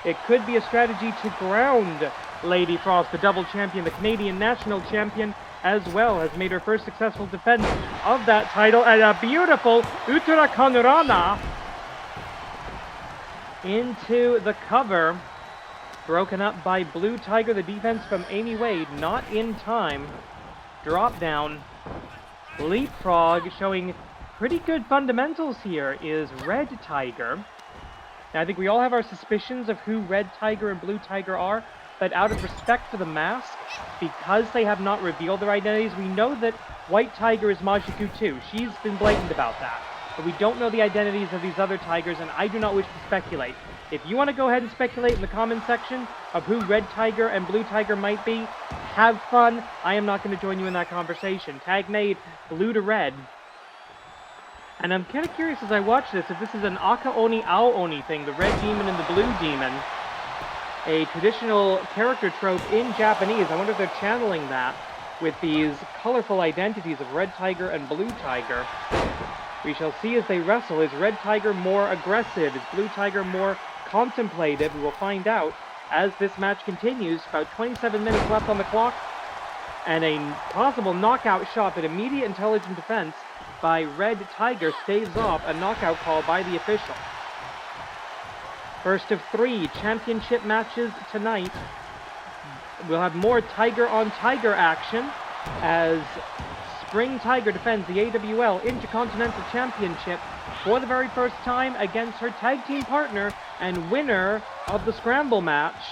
Speaker 3: it could be a strategy to ground Lady Frost, the double champion, the Canadian national champion, as well, has made her first successful defense of that title, and a beautiful Uttarakhand Rana into the cover, broken up by Blue Tiger. The defense from Amy Wade, not in time. Drop down, leapfrog, showing pretty good fundamentals here is Red Tiger. Now, I think we all have our suspicions of who Red Tiger and Blue Tiger are, but out of respect for the mask, because they have not revealed their identities, we know that White Tiger is Majiku too. She's been blatant about that. But we don't know the identities of these other tigers, and I do not wish to speculate. If you want to go ahead and speculate in the comment section of who Red Tiger and Blue Tiger might be, have fun. I am not going to join you in that conversation. Tag made, blue to red. And I'm kind of curious as I watch this if this is an Aka Oni Ao Oni thing, the red demon and the blue demon. A traditional character trope in Japanese. I wonder if they're channeling that with these colorful identities of Red Tiger and Blue Tiger. We shall see as they wrestle. Is Red Tiger more aggressive? Is Blue Tiger more contemplative? We will find out as this match continues. About 27 minutes left on the clock. And a possible knockout shot, but immediate intelligent defense by Red Tiger staves off a knockout call by the official. First of 3 championship matches tonight. We'll have more Tiger on Tiger action as Spring Tiger defends the AWL Intercontinental Championship for the very first time against her tag team partner and winner of the Scramble match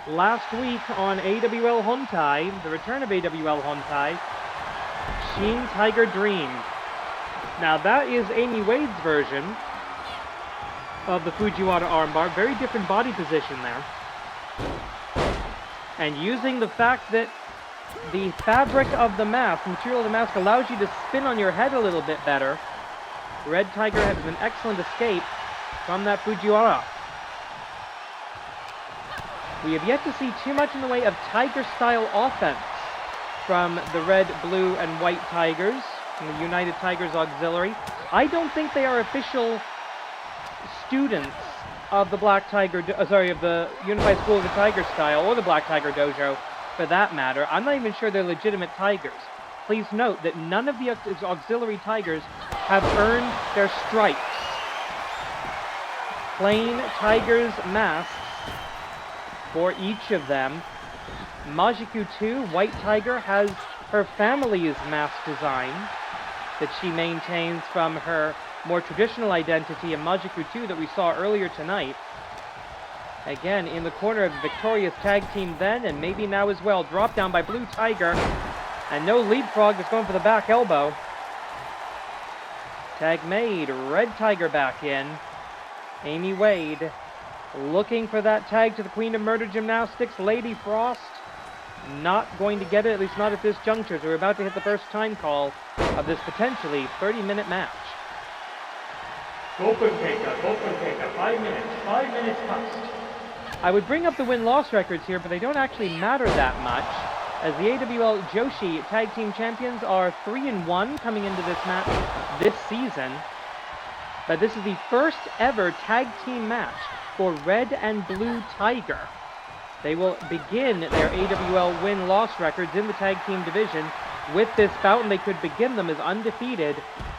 Speaker 3: last week on AWL Hontai, the return of AWL Hontai, Shin Tiger Dream. Now that is Amy Wade's version of the Fujiwara armbar. Very different body position there. And using the fact that the fabric of the mask, the material of the mask, allows you to spin on your head a little bit better, Red Tiger has an excellent escape from that Fujiwara. We have yet to see too much in the way of Tiger-style offense from the Red, Blue, and White Tigers, from the United Tigers Auxiliary. I don't think they are official students of the Black Tiger, of the Unified School of the Tiger style, or the Black Tiger Dojo, for that matter. I'm not even sure they're legitimate Tigers. Please note that none of the auxiliary Tigers have earned their stripes. Plain Tigers masks for each of them. Majiku 2, White Tiger, has her family's mask design that she maintains from her more traditional identity in Majiku 2 that we saw earlier tonight. Again, in the corner of the victorious tag team then, and maybe now as well. Drop down by Blue Tiger. And no leapfrog, just going for the back elbow. Tag made. Red Tiger back in. Amy Wade looking for that tag to the Queen of Murder Gymnastics, Lady Frost. not going to get it, at least not at this juncture. So we're about to hit the first time call of this potentially 30-minute match.
Speaker 2: 5分経過、5 minutes passed.
Speaker 3: I would bring up the win-loss records here, but they don't actually matter that much, as the AWL Joshi Tag Team Champions are 3-1 coming into this match this season. But this is the first ever tag team match for Red and Blue Tiger. They will begin their AWL win-loss records in the tag team division with this bout, and they could begin them as undefeated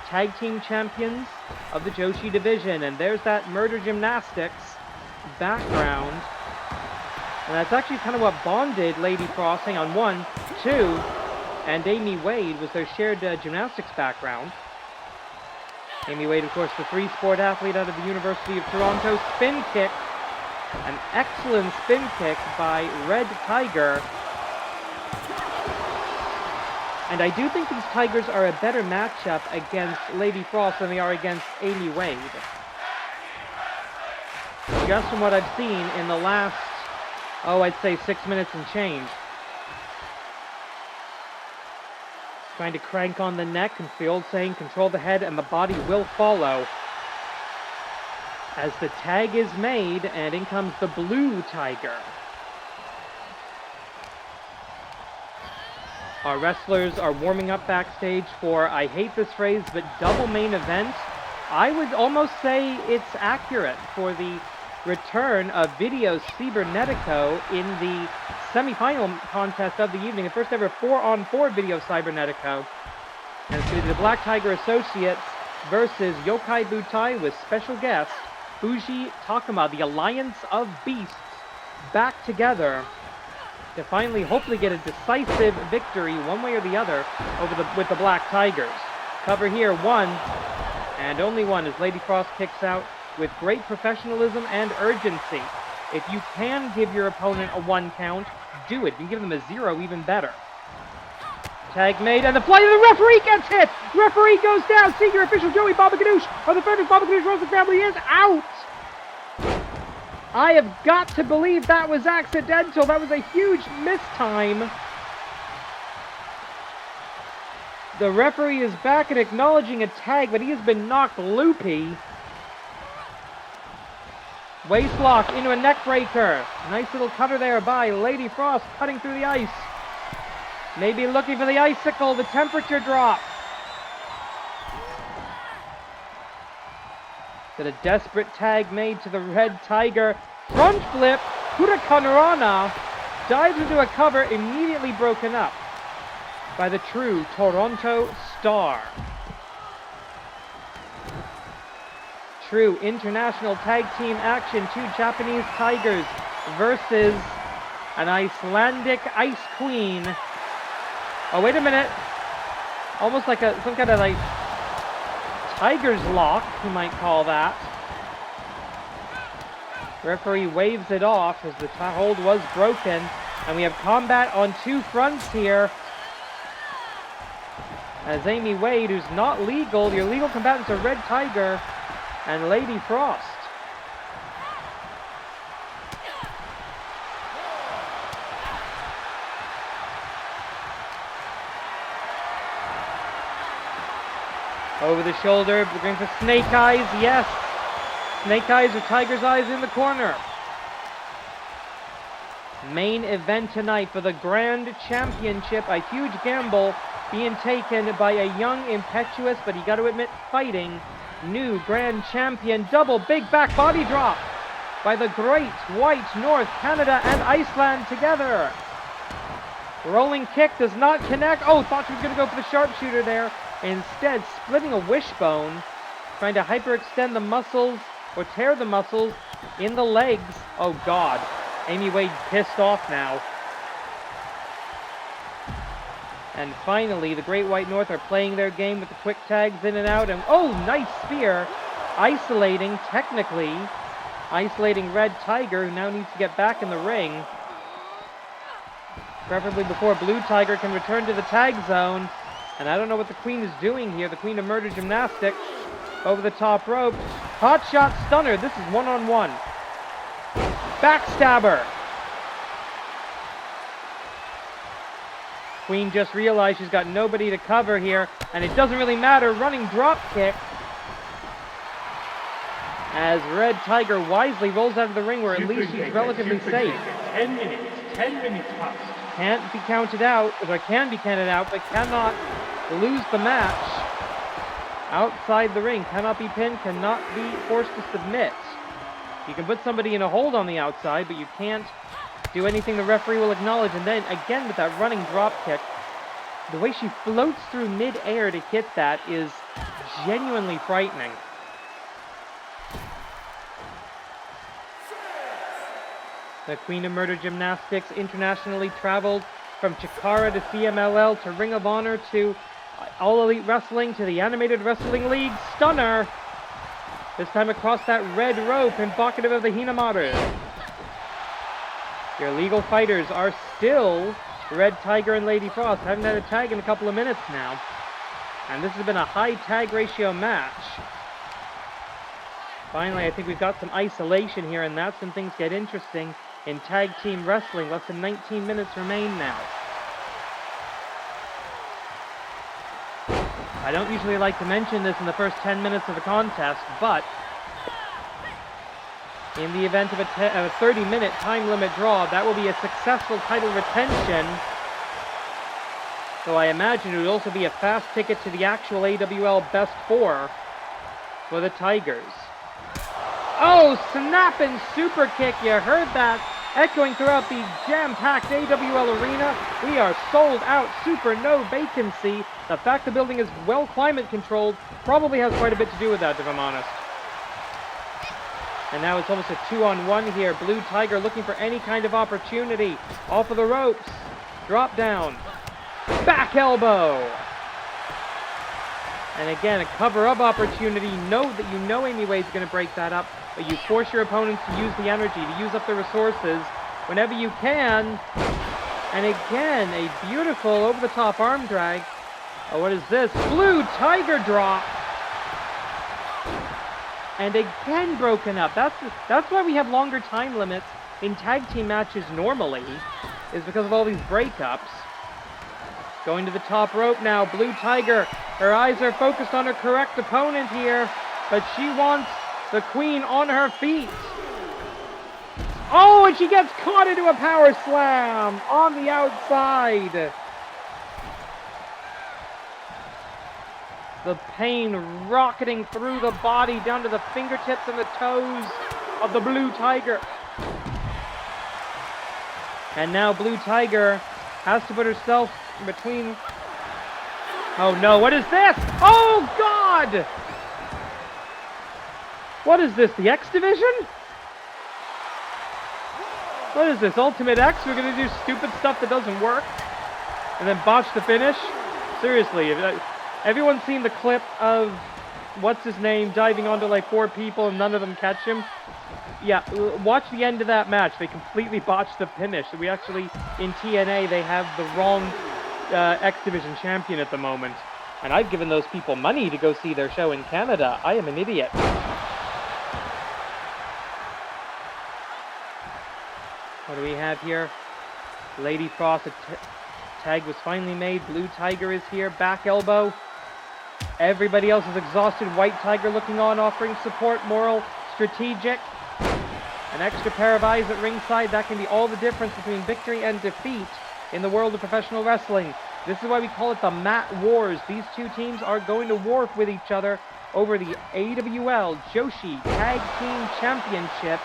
Speaker 3: tag team champions of the Joshi division. And there's that Murder Gymnastics background. And that's actually kind of what bonded Lady Frost, hang on, 1, 2, and Amy Wade was their shared gymnastics background. Amy Wade, of course, the three-sport athlete out of the University of Toronto. Spin kick, an excellent spin kick by Red Tiger. And I do think these Tigers are a better matchup against Lady Frost than they are against Amy Wade. Just from what I've seen in the last, I'd say 6 minutes and change. Trying to crank on the neck, and the old saying, control the head and the body will follow. As the tag is made, and in comes the Blue Tiger. Our wrestlers are warming up backstage for, I hate this phrase, but double main event. I would almost say it's accurate for the return of Video CYBERNETICO in the semi-final contest of the evening, the first ever 4-on-4 Video CYBERNETICO. And it's going to be the Black Tiger Associates versus Yokai Butai with special guest Fuji Takuma, the Alliance of Beasts, back together to finally hopefully get a decisive victory one way or the other with the Black Tigers. Cover here, 1, and only 1 as Lady Frost kicks out with great professionalism and urgency. If you can give your opponent a 1 count, do it. If you give them a 0, even better. Tag made, and the flight of the referee gets hit! Referee goes down! Senior official Joey Baba Ganoush of the Frederick Baba Ganoush Rosen family is out! I have got to believe that was accidental. That was a huge mistime. The referee is back and acknowledging a tag, but he has been knocked loopy. Waist lock into a neck breaker. Nice little cutter there by Lady Frost, cutting through the ice. Maybe looking for the icicle, the temperature drop. Got a desperate tag made to the Red Tiger. Front flip, Huracanrana, dives into a cover, immediately broken up by the true Toronto Star. True international tag team action. 2 Japanese Tigers versus an Icelandic Ice Queen. Oh, wait a minute. Almost like some kind of like Tiger's lock, you might call that. Referee waves it off as the hold was broken. And we have combat on 2 fronts here. As Amy Wade, who's not legal, your legal combatants are Red Tiger and Lady Frost. Over the shoulder, we're going for Snake Eyes, yes. Snake Eyes or Tiger's Eyes in the corner. Main event tonight for the Grand Championship, a huge gamble being taken by a young, impetuous, but you got to admit, fighting new Grand Champion. Double big back body drop by the Great White North, Canada and Iceland together. Rolling kick does not connect. Oh, thought she was going to go for the sharpshooter there. Instead, splitting a wishbone, trying to hyperextend the muscles or tear the muscles in the legs. Oh God, Amy Wade pissed off now. And finally, the Great White North are playing their game with the quick tags in and out. And oh, nice spear, isolating, technically, isolating Red Tiger, who now needs to get back in the ring. Preferably before Blue Tiger can return to the tag zone. And I don't know what the Queen is doing here. The Queen of Murder Gymnastics over the top rope. Hot shot stunner. This is 1-on-1. Backstabber. Queen just realized she's got nobody to cover here, and it doesn't really matter. Running drop kick. As Red Tiger wisely rolls out of the ring where at least she's relatively safe.
Speaker 2: 10 minutes passed.
Speaker 3: Can't be counted out, or can be counted out, but cannot lose the match. Outside the ring, cannot be pinned, cannot be forced to submit. You can put somebody in a hold on the outside, but you can't do anything the referee will acknowledge. And then again with that running drop kick, the way she floats through mid-air to hit that is genuinely frightening. The Queen of Murder Gymnastics internationally traveled from Chikara to CMLL to Ring of Honor to All Elite Wrestling to the Animated Wrestling League. Stunner! This time across that red rope, invocative of the Hinamaru. Your legal fighters are still Red Tiger and Lady Frost. Haven't had a tag in a couple of minutes now. And this has been a high tag ratio match. Finally, I think we've got some isolation here, and that's when things get interesting in tag team wrestling. Less than 19 minutes remain now. I don't usually like to mention this in the first 10 minutes of a contest, but in the event of a 30-minute time limit draw, that will be a successful title retention. So I imagine it would also be a fast ticket to the actual AWL Best 4 for the Tigers. Oh, snapping super kick. You heard that echoing throughout the jam-packed AWL arena. We are sold out, super no vacancy. The fact the building is well climate controlled probably has quite a bit to do with that, if I'm honest. And now it's almost a 2-on-1 here. Blue Tiger looking for any kind of opportunity. Off of the ropes. Drop down. Back elbow. And again, a cover-up opportunity. Note that you know Amy Wade's going to break that up, but you force your opponents to use the energy, to use up the resources whenever you can. And again, a beautiful over-the-top arm drag. Oh, what is this? Blue Tiger drop. And again broken up. That's why we have longer time limits in tag team matches normally, is because of all these breakups. Going to the top rope now. Blue Tiger. Her eyes are focused on her correct opponent here, but she wants the Queen on her feet. Oh, and she gets caught into a power slam on the outside. The pain rocketing through the body down to the fingertips and the toes of the Blue Tiger. And now Blue Tiger has to put herself in between. Oh no, what is this? Oh God! What is this, the X Division? What is this, Ultimate X? We're gonna do stupid stuff that doesn't work? And then botch the finish? Seriously, everyone's seen the clip of, what's his name, diving onto like 4 people and none of them catch him? Yeah, watch the end of that match. They completely botched the finish. We actually, in TNA, they have the wrong X Division champion at the moment. And I've given those people money to go see their show in Canada. I am an idiot. What do we have here? Lady Frost, tag was finally made. Blue Tiger is here. Back elbow. Everybody else is exhausted. White Tiger looking on, offering support, moral, strategic. An extra pair of eyes at ringside. That can be all the difference between victory and defeat in the world of professional wrestling. This is why we call it the Mat Wars. These two teams are going to war with each other over the AWL Joshi Tag Team Championship.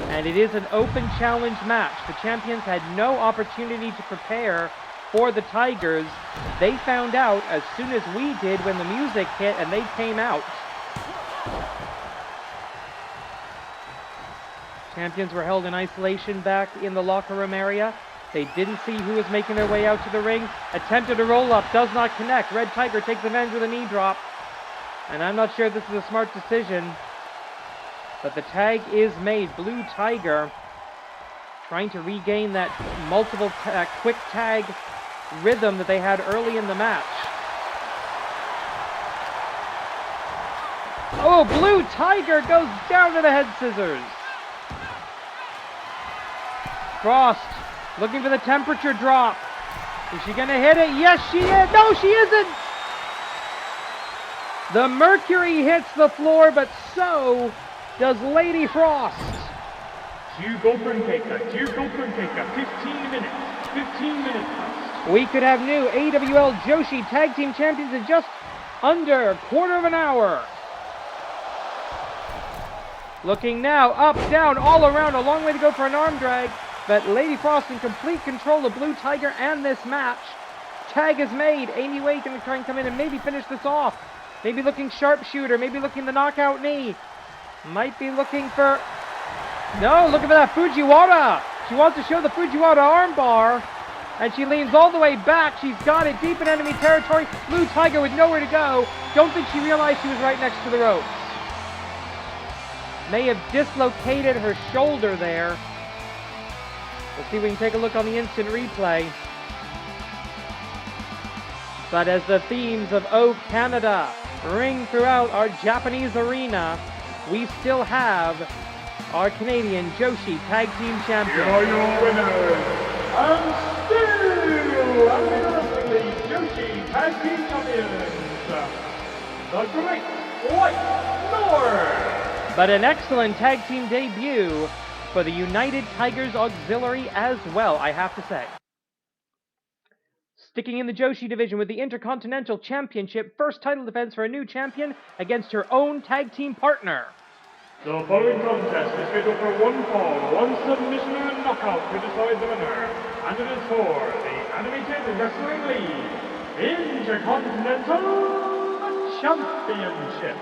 Speaker 3: And it is an open challenge match. The champions had no opportunity to prepare for the Tigers. They found out as soon as we did when the music hit and they came out. Champions were held in isolation back in the locker room area. They didn't see who was making their way out to the ring. Attempted a roll-up, does not connect. Red Tiger takes advantage with a knee drop. And I'm not sure if this is a smart decision. But the tag is made. Blue Tiger trying to regain that multiple quick tag rhythm that they had early in the match. Oh, Blue Tiger goes down to the head scissors. Frost Looking for the temperature drop. Is she going to hit it? Yes, she is. No, she isn't. The mercury hits the floor, but so does Lady Frost.
Speaker 2: 15分経過、15分経過、15 minutes, 15 minutes passed.
Speaker 3: We could have new AWL Joshi Tag Team Champions in just under a quarter of an hour. Looking now, up, down, all around, a long way to go for an arm drag, but Lady Frost in complete control of Blue Tiger and this match. Tag is made. Amy Wade going to try and come in and maybe finish this off. Maybe looking sharpshooter, maybe looking the knockout knee. Might be looking for... No, looking for that Fujiwara. She wants to show the Fujiwara armbar. And she leans all the way back. She's got it deep in enemy territory. Blue Tiger with nowhere to go. Don't think she realized she was right next to the ropes. May have dislocated her shoulder there. We'll see if we can take a look on the instant replay. But as the themes of Oh Canada ring throughout our Japanese arena, we still have our Canadian Joshi Tag Team Champions.
Speaker 2: Here are your winners, and still Animated Wrestling League Joshi Tag Team Champions, the Great White North.
Speaker 3: But an excellent tag team debut for the United Tigers Auxiliary as well, I have to say. Sticking in the Joshi division with the Intercontinental Championship, first title defense for a new champion against her own tag team partner.
Speaker 2: The following contest is scheduled for one fall, one submission and knockout to decide the winner. And it is for the Animated Wrestling League Intercontinental Championship.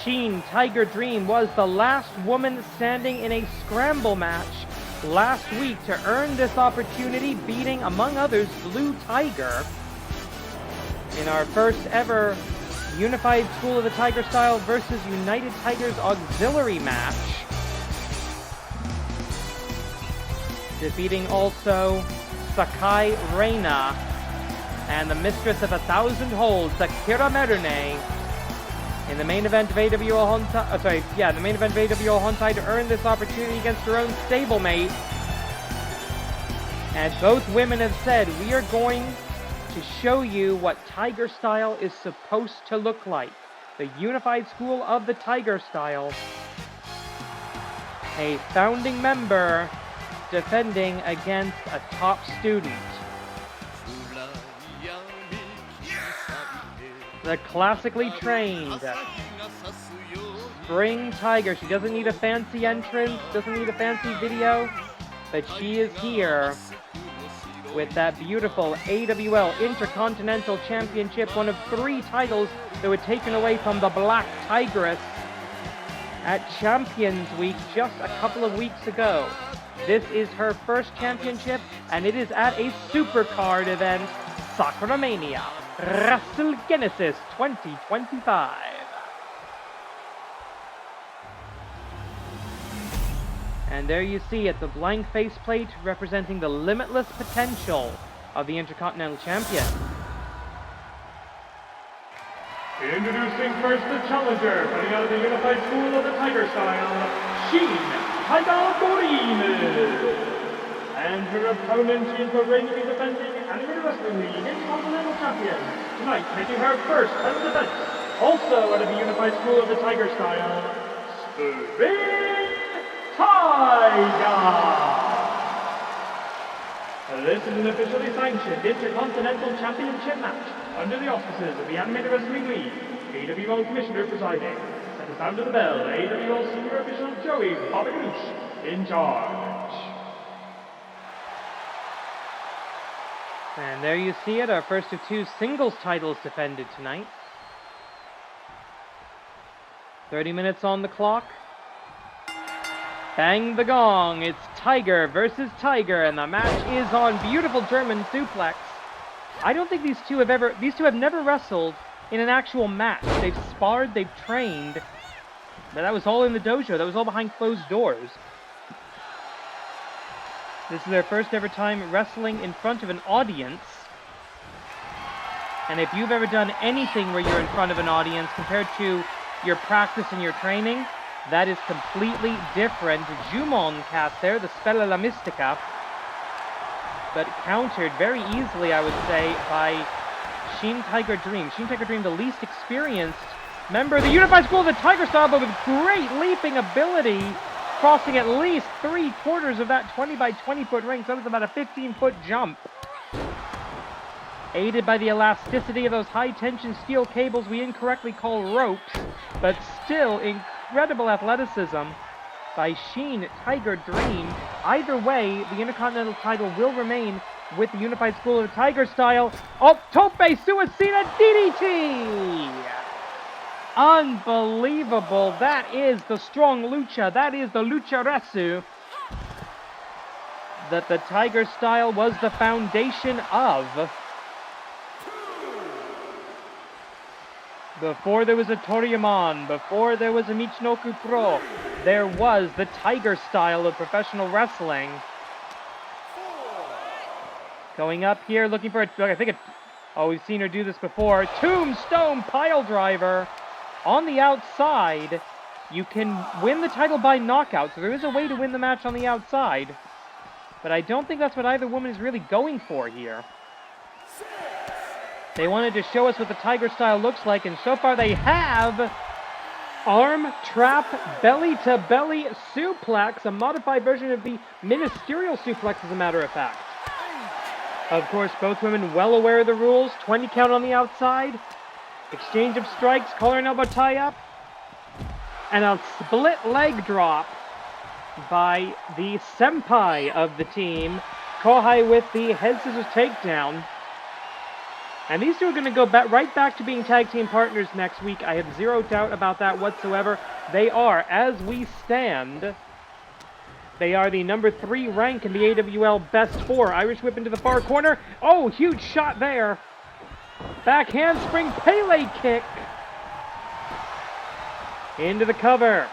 Speaker 3: Shin Tiger Dream was the last woman standing in a scramble match last week to earn this opportunity, beating, among others, Blue Tiger in our first ever Unified School of the Tiger Style versus United Tigers Auxiliary match. Defeating also Sakai, Reina, and the Mistress of 1,000 Holds, Sakuramania, in the main event of AWL Hontai, the main event of AWL Hontai to earn this opportunity against her own stablemate. And both women have said, we are going to show you what Tiger Style is supposed to look like. The Unified School of the Tiger Style. A founding member defending against a top student. The classically trained Spring Tiger. She doesn't need a fancy entrance, doesn't need a fancy video, but she is here with that beautiful AWL Intercontinental Championship, one of 3 titles that were taken away from the Black Tigress at Champions Week just a couple of weeks ago. This is her first championship, and it is at a supercard event, Sakuramania. Wrestle Genesis 2025. And there you see it, the blank faceplate representing the limitless potential of the Intercontinental Champion.
Speaker 2: Introducing first the challenger, coming out of the Unified School of the Tiger Style, Shin Tiger. And her opponent, she is the reigning and defending Animated Wrestling League Intercontinental Champion. Tonight, making her first title defense, also out of the Unified School of the Tiger Style, Spring Tiger. This is an officially sanctioned Intercontinental Championship match under the auspices of the Animated Wrestling League, AWL Commissioner presiding. At the sound of the bell, AWL Senior Official Joey Bobby in charge.
Speaker 3: And there you see it, our first of 2 singles titles defended tonight. 30 minutes on the clock. Bang the gong, it's Tiger versus Tiger, and the match is on. Beautiful German suplex. I don't think these two have never wrestled in an actual match. They've sparred, they've trained, but that was all in the dojo, that was all behind closed doors. This is their first ever time wrestling in front of an audience. And if you've ever done anything where you're in front of an audience compared to your practice and your training, that is completely different. Jumon cast there, the Spella la Mistica, but countered very easily, I would say, by Shin Tiger Dream. Shin Tiger Dream, the least experienced member of the Unified School of the Tiger Style, but with great leaping ability, crossing at least 3/4 of that 20 by 20 foot ring, so that's about a 15-foot jump. Aided by the elasticity of those high-tension steel cables we incorrectly call ropes, but still incredible athleticism by Shin Tiger Dream. Either way, the Intercontinental title will remain with the Unified School of the Tiger Style. Oh, Tope Suicida DDT! Unbelievable. That is the strong lucha. That is the lucha resu that the Tiger Style was the foundation of. Before there was a Toriyamon, before there was a Michinoku Pro, there was the Tiger Style of professional wrestling. Going up here, looking for we've seen her do this before. Tombstone pile driver on the outside. You can win the title by knockout, so there is a way to win the match on the outside. But I don't think that's what either woman is really going for here. They wanted to show us what the Tiger Style looks like, and so far they have. Arm trap, belly-to-belly suplex, a modified version of the ministerial suplex, as a matter of fact. Of course, both women well aware of the rules. 20 count on the outside. Exchange of strikes, collar and elbow tie-up. And a split leg drop by the senpai of the team. Kohai with the head scissors takedown. And these two are going to go right back to being tag team partners next week. I have zero doubt about that whatsoever. They are, as we stand, they are the number 3 rank in the AWL Best 4. Irish whip into the far corner. Oh, huge shot there. Back handspring Pele kick. Into the cover.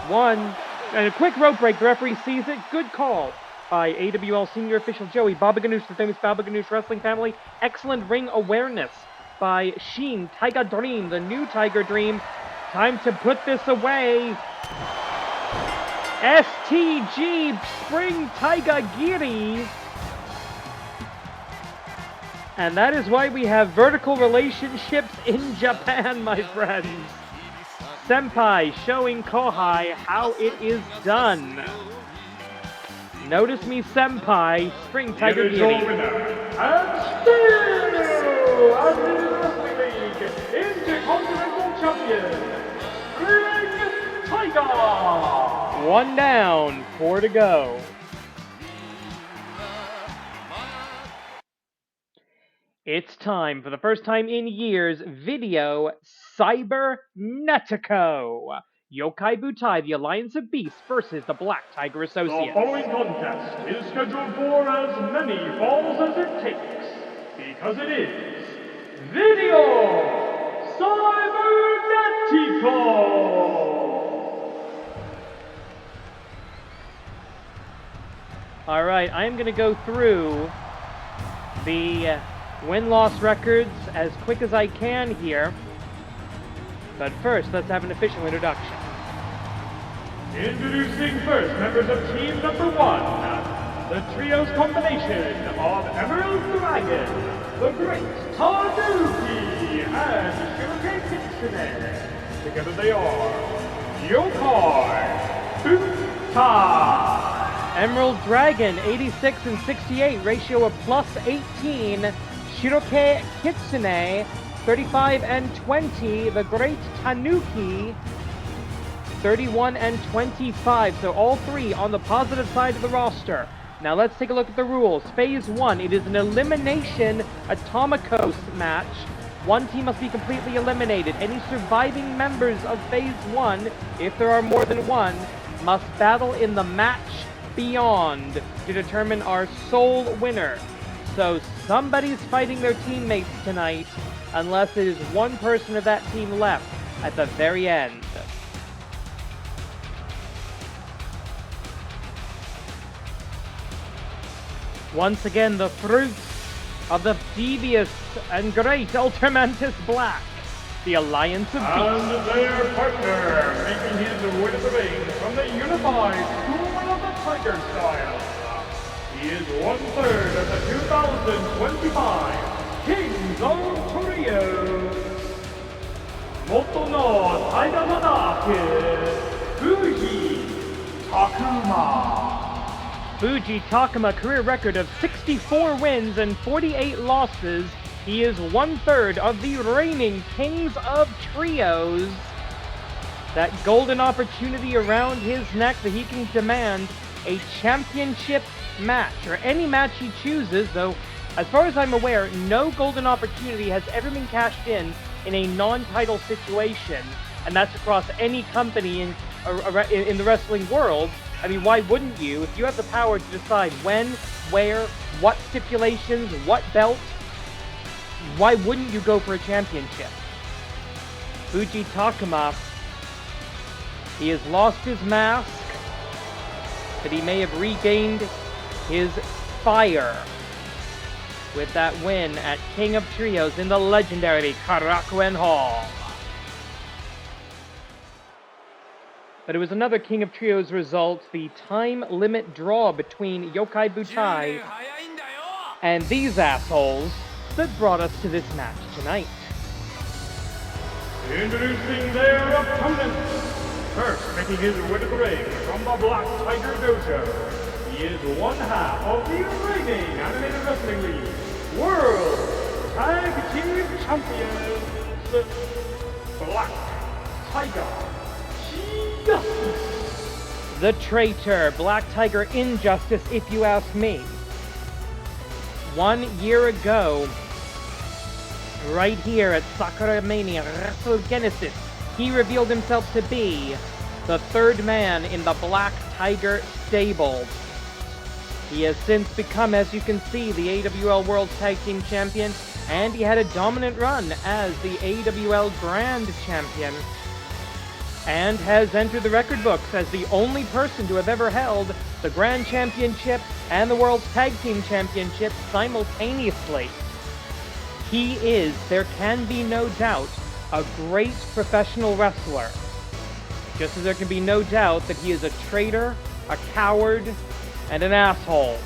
Speaker 3: One. And a quick rope break. The referee sees it. Good call by AWL senior official Joey. Baba Ganoush, the famous Baba Ganoush wrestling family. Excellent ring awareness by Shin Tiger Dream, the new Tiger Dream. Time to put this away. STG Spring Tiger Giri. And that is why we have vertical relationships in Japan, my friends. Senpai showing Kohai how it is done. Notice me, Senpai, Spring Tiger Giri.
Speaker 2: And still, as in the Wrestling League, Intercontinental Champion, Spring Tiger.
Speaker 3: 1 down, 4 to go. It's time, for the first time in years, video CYBERNETICO. Yokai Butai, the Alliance of Beasts versus the Black Tiger
Speaker 2: The
Speaker 3: Associates.
Speaker 2: following contest is scheduled for as many falls as it takes, because it is Video CYBERNETICO!
Speaker 3: Alright, I am going to go through the win-loss records as quick as I can here. But first, let's have an official introduction.
Speaker 2: Introducing first members of team number 1, the trio's combination of Emerald Dragon, the Great Tanuki, and Shirokei Kitsune. Together they are Yokai Butai.
Speaker 3: Emerald Dragon, 86 and 68, ratio of +18. Shirokei Kitsune, 35 and 20. The Great Tanuki, 31 and 25. So all three on the positive side of the roster. Now let's take a look at the rules. Phase 1, it is an elimination Atomicos match. One team must be completely eliminated. Any surviving members of Phase 1, if there are more than one, must battle in the match beyond to determine our sole winner. So somebody's fighting their teammates tonight, unless it is one person of that team left at the very end. Once again, the fruits of the devious and great Ultramantis Black, the Alliance of Beasts.
Speaker 2: And their partner, making his way to the ring from the unified School of the Tiger style. He is 1/3 of the 2025 Kings of Trios. Moto no Taigamada Fuji Takuma.
Speaker 3: Fuji Takuma, career record of 64 wins and 48 losses. He is 1/3 of the reigning Kings of Trios. That golden opportunity around his neck that he can demand a championship match, or any match he chooses, though as far as I'm aware, no golden opportunity has ever been cashed in a non-title situation, and that's across any company in the wrestling world. I mean, why wouldn't you? If you have the power to decide when, where, what stipulations, what belt, why wouldn't you go for a championship? Fuji Takuma, he has lost his mask, but he may have regained his fire with that win at King of Trios in the legendary Karakuen Hall. But it was another King of Trios result, the time limit draw between Yokai Butai and these assholes, that brought us to this match tonight.
Speaker 2: Introducing their opponents. First, making his way to the ring from the Black Tiger Dojo. He is 1/2 of the reigning Animated Wrestling League World Tag Team Champions, Black Tiger Justice.
Speaker 3: The traitor, Black Tiger Injustice, if you ask me. 1 year ago, right here at Sakuramania Wrestle Genesis, he revealed himself to be the third man in the Black Tiger stable. He has since become, as you can see, the AWL World Tag Team Champion, and he had a dominant run as the AWL Grand Champion, and has entered the record books as the only person to have ever held the Grand Championship and the World Tag Team Championship simultaneously. He is, there can be no doubt, a great professional wrestler. Just as there can be no doubt that he is a traitor, a coward, and an asshole.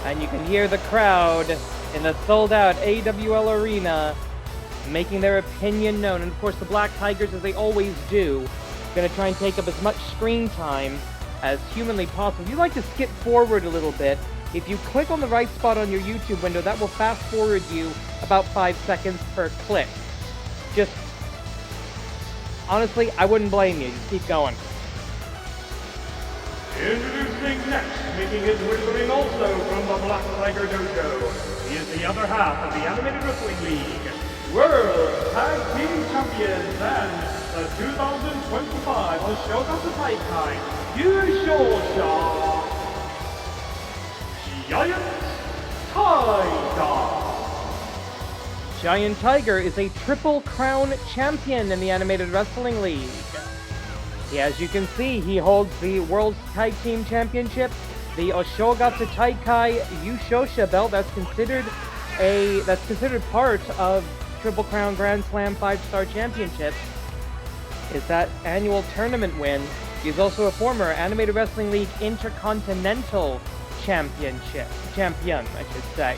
Speaker 3: And you can hear the crowd in the sold-out AWL arena making their opinion known. And of course the Black Tigers, as they always do, are going to try and take up as much screen time as humanly possible. If you'd like to skip forward a little bit, if you click on the right spot on your YouTube window, that will fast forward you about 5 seconds per click. Just, honestly, I wouldn't blame you. Just keep going.
Speaker 2: Introducing next, making his way to the ring also from the Black Tiger Dojo. He is the other half of the Animated Wrestling League World Tag Team Champions and the 2025 Oshoga Sakai Yushousha Giant Tiger.
Speaker 3: Giant Tiger is a Triple Crown champion in the Animated Wrestling League. As you can see, he holds the World Tag Team Championship, the Oshogatsu Taikai Yushosha belt. That's considered part of Triple Crown Grand Slam 5-Star Championships. Is that annual tournament win. He's also a former Animated Wrestling League Intercontinental champion, I should say.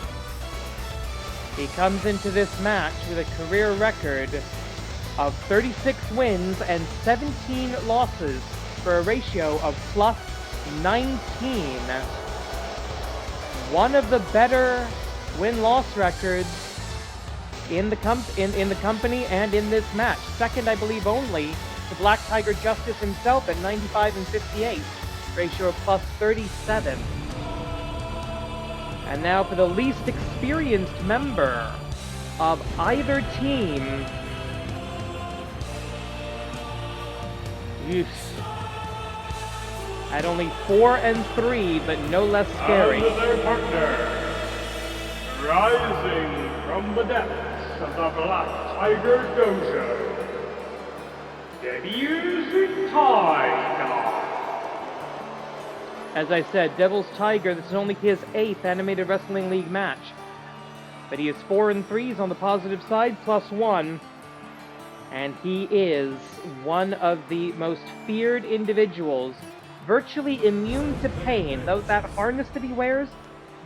Speaker 3: He comes into this match with a career record of 36 wins and 17 losses for a ratio of +19. One of the better win-loss records in the company and in this match. Second, I believe, only to Black Tiger Justice himself at 95 and 58, ratio of +37. And now for the least experienced member of either team. At only 4 and 3, but no less scary.
Speaker 2: And their partner, rising from the depths of the Black Tiger Dojo, Debuting Tiger.
Speaker 3: As I said, Devil's Tiger, this is only his 8th Animated Wrestling League match. But he is 4-3 on the positive side, +1. And he is one of the most feared individuals, virtually immune to pain. That harness that he wears,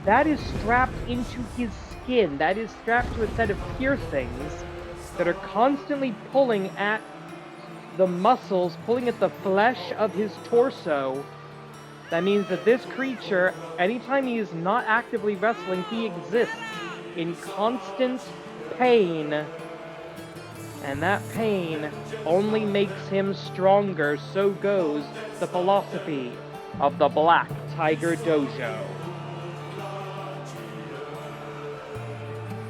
Speaker 3: that is strapped into his skin. That is strapped to a set of piercings that are constantly pulling at the muscles, pulling at the flesh of his torso. That means that this creature, anytime he is not actively wrestling, he exists in constant pain. And that pain only makes him stronger. So goes the philosophy of the Black Tiger Dojo.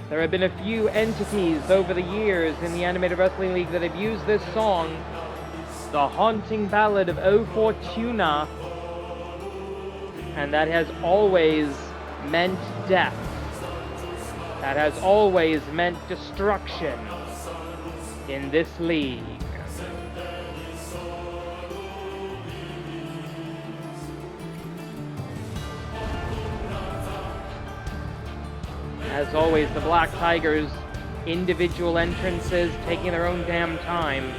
Speaker 3: There have been a few entities over the years in the Animated Wrestling League that have used this song, the haunting ballad of O Fortuna, and that has always meant death. That has always meant destruction in this league. As always, the Black Tigers, individual entrances, taking their own damn time.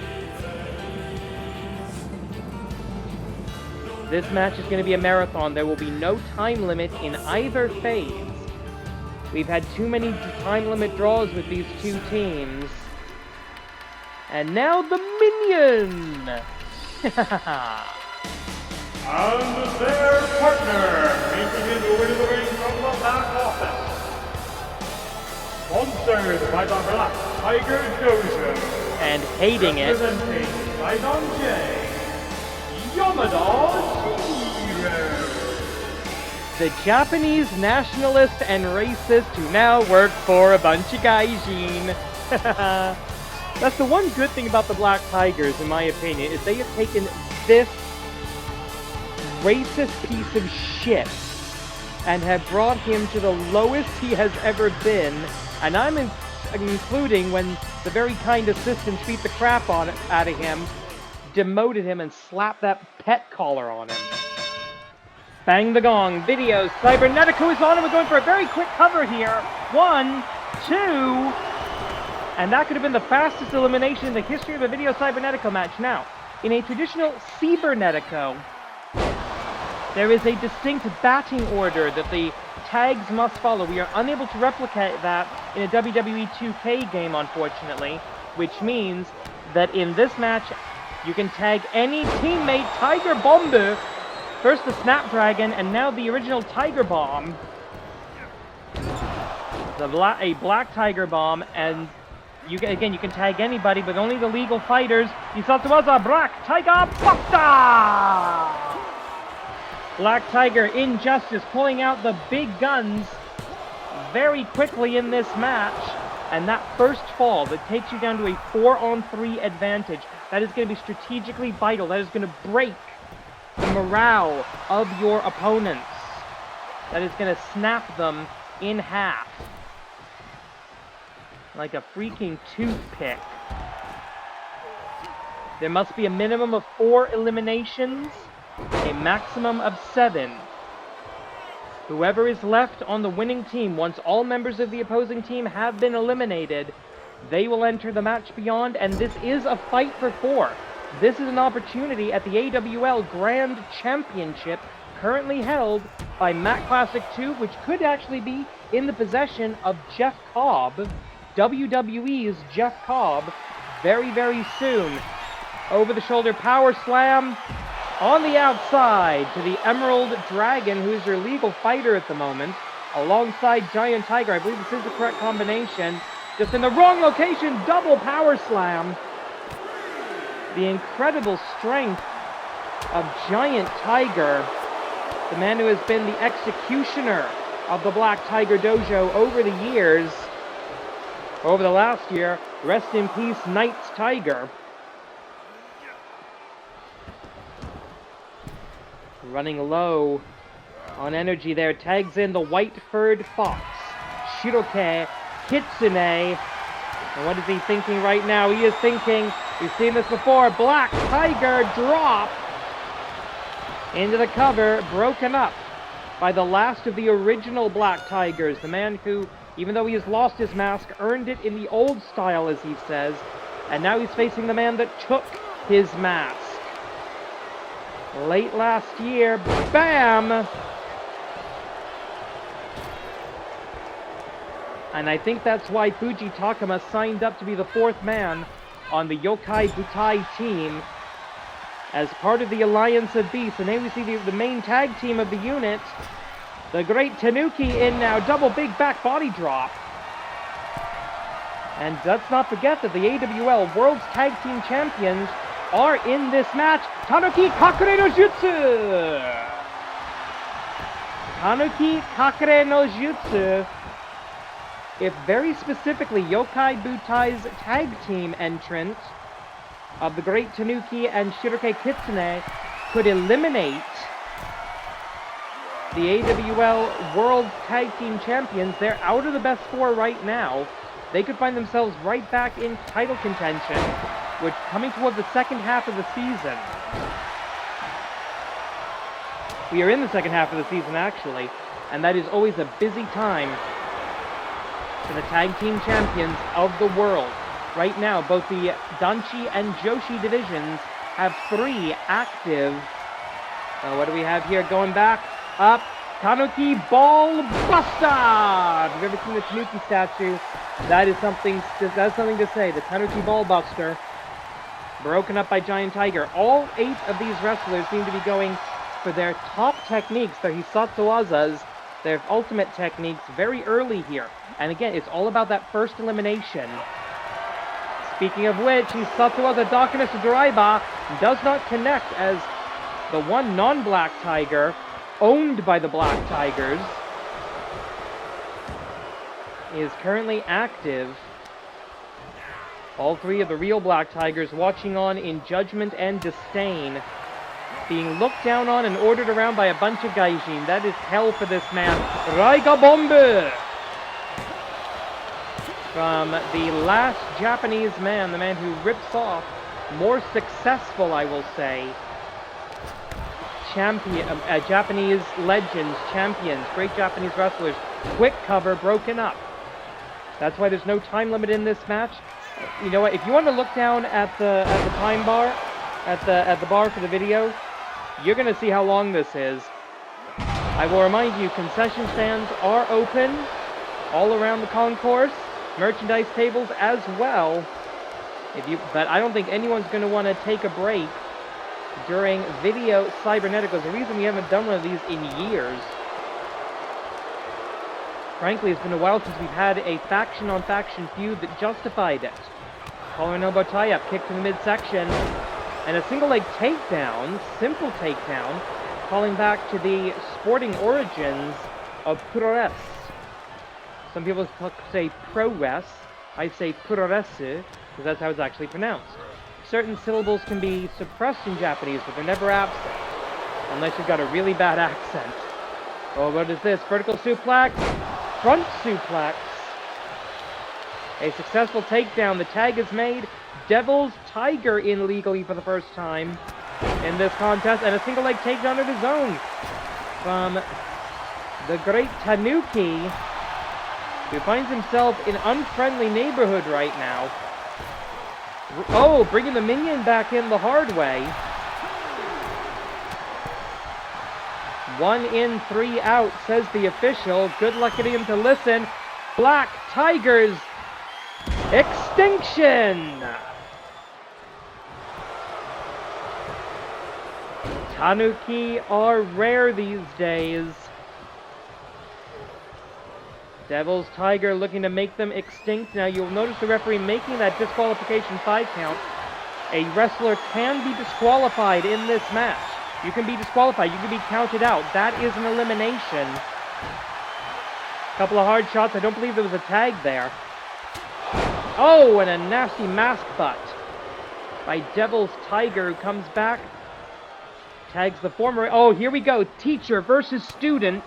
Speaker 3: This match is going to be a marathon. There will be no time limit in either phase. We've had too many time limit draws with these two teams. And now the Minion!
Speaker 2: And their partner, making his way to the ring from the back office. Sponsored by the Black Tiger Dojo.
Speaker 3: And hating it.
Speaker 2: Representing Saigon J, Yamada Shiro.
Speaker 3: The Japanese nationalist and racist who now work for a bunch of gaijin. That's the one good thing about the Black Tigers, in my opinion, is they have taken this racist piece of shit and have brought him to the lowest he has ever been. And I'm including when the very kind assistants beat the crap out of him, demoted him, and slapped that pet collar on him. Bang the gong. Videos. CYBERNETICO is on, and we're going for a very quick cover here. 1, 2... And that could have been the fastest elimination in the history of a Video CYBERNETICO match. Now, in a traditional CYBERNETICO, there is a distinct batting order that the tags must follow. We are unable to replicate that in a WWE 2K game, unfortunately, which means that in this match, you can tag any teammate. Tiger Bomb, first the Snapdragon, and now the original Tiger Bomb. A Black Tiger Bomb, and you can tag anybody, but only the legal fighters. Isatsuwaza Black Tiger Bakta! Black Tiger Injustice pulling out the big guns very quickly in this match. And that first fall that takes you down to a 4-on-3 advantage, that is going to be strategically vital. That is going to break the morale of your opponents. That is going to snap them in half. Like a freaking toothpick. There must be a minimum of 4 eliminations, a maximum of 7. Whoever is left on the winning team, once all members of the opposing team have been eliminated, they will enter the match beyond, and this is a fight for 4. This is an opportunity at the AWL Grand Championship, currently held by Matt Classic 2, which could actually be in the possession of Jeff Cobb, WWE's Jeff Cobb, very, very soon. Over-the-shoulder power slam on the outside to the Emerald Dragon, who's your legal fighter at the moment, alongside Giant Tiger. I believe this is the correct combination. Just in the wrong location, double power slam. The incredible strength of Giant Tiger, the man who has been the executioner of the Black Tiger Dojo over the years. Over the last year, rest in peace, Knight's Tiger. Running low on energy there, tags in the white-furred fox, Shiroke Kitsune. And what is he thinking right now? He is thinking, we've seen this before, Black Tiger drop. Into the cover, broken up by the last of the original Black Tigers, the man who, even though he has lost his mask, earned it in the old style, as he says, and now he's facing the man that took his mask. Late last year, bam! And I think that's why Fuji Takuma signed up to be the fourth man on the Yokai Butai team as part of the Alliance of Beasts. And here we see the main tag team of the unit. The Great Tanuki in now, double big back body drop. And let's not forget that the AWL World's Tag Team Champions are in this match. Tanuki Kakure no Jutsu! Tanuki Kakure no Jutsu. If very specifically Yokai Butai's tag team entrance of the Great Tanuki and Shiroke Kitsune could eliminate the AWL World Tag Team Champions, they're out of the best four right now. They could find themselves right back in title contention, which coming toward the second half of the season. We are in the second half of the season, actually, and that is always a busy time for the tag team champions of the world. Right now, both the Danchi and Joshi divisions have 3 active. What do we have here? Going back, up, Tanuki Ball Buster! If you've ever seen the Tanuki statue, that's something to say. The Tanuki Ball Buster, broken up by Giant Tiger. All 8 of these wrestlers seem to be going for their top techniques, their Hisatsuwazas, their ultimate techniques, very early here. And again, it's all about that first elimination. Speaking of which, Hisatsuwaza Darkness Driver does not connect, as the one non-Black Tiger, owned by the Black Tigers, is currently active. All 3 of the real Black Tigers watching on in judgment and disdain, being looked down on and ordered around by a bunch of gaijin. That is hell for this man. Raiga Bombe! From the last Japanese man, the man who rips off more successful, I will say, Japanese legends, champions, great Japanese wrestlers. Quick cover, broken up. That's why there's no time limit in this match. You know what? If you want to look down at the time bar, at the bar for the video, you're going to see how long this is. I will remind you, concession stands are open all around the concourse. Merchandise tables as well. But I don't think anyone's going to want to take a break during video Cybernetico. The reason we haven't done one of these in years, frankly, it's been a while since we've had a faction-on-faction feud that justified it. Collar and elbow tie-up, kick to the midsection, and a single-leg takedown, simple takedown, calling back to the sporting origins of Puroresu. Some people say pro-res. I say Puroresu, because that's how it's actually pronounced. Certain syllables can be suppressed in Japanese, but they're never absent, unless you've got a really bad accent. Oh, what is this? Vertical suplex, front suplex. A successful takedown. The tag is made. Devil's Tiger in legally for the first time in this contest, and a single leg takedown of his own from the Great Tanuki, who finds himself in unfriendly neighborhood right now. Oh, bringing the minion back in the hard way. 1 in, 3 out, says the official. Good luck getting him to listen. Black Tigers extinction! Tanuki are rare these days. Devil's Tiger looking to make them extinct. Now you'll notice the referee making that disqualification 5 count. A wrestler can be disqualified in this match. You can be disqualified. You can be counted out. That is an elimination. Couple of hard shots. I don't believe there was a tag there. Oh, and a nasty mask butt by Devil's Tiger, who comes back. Tags the former... Oh, here we go. Teacher versus student.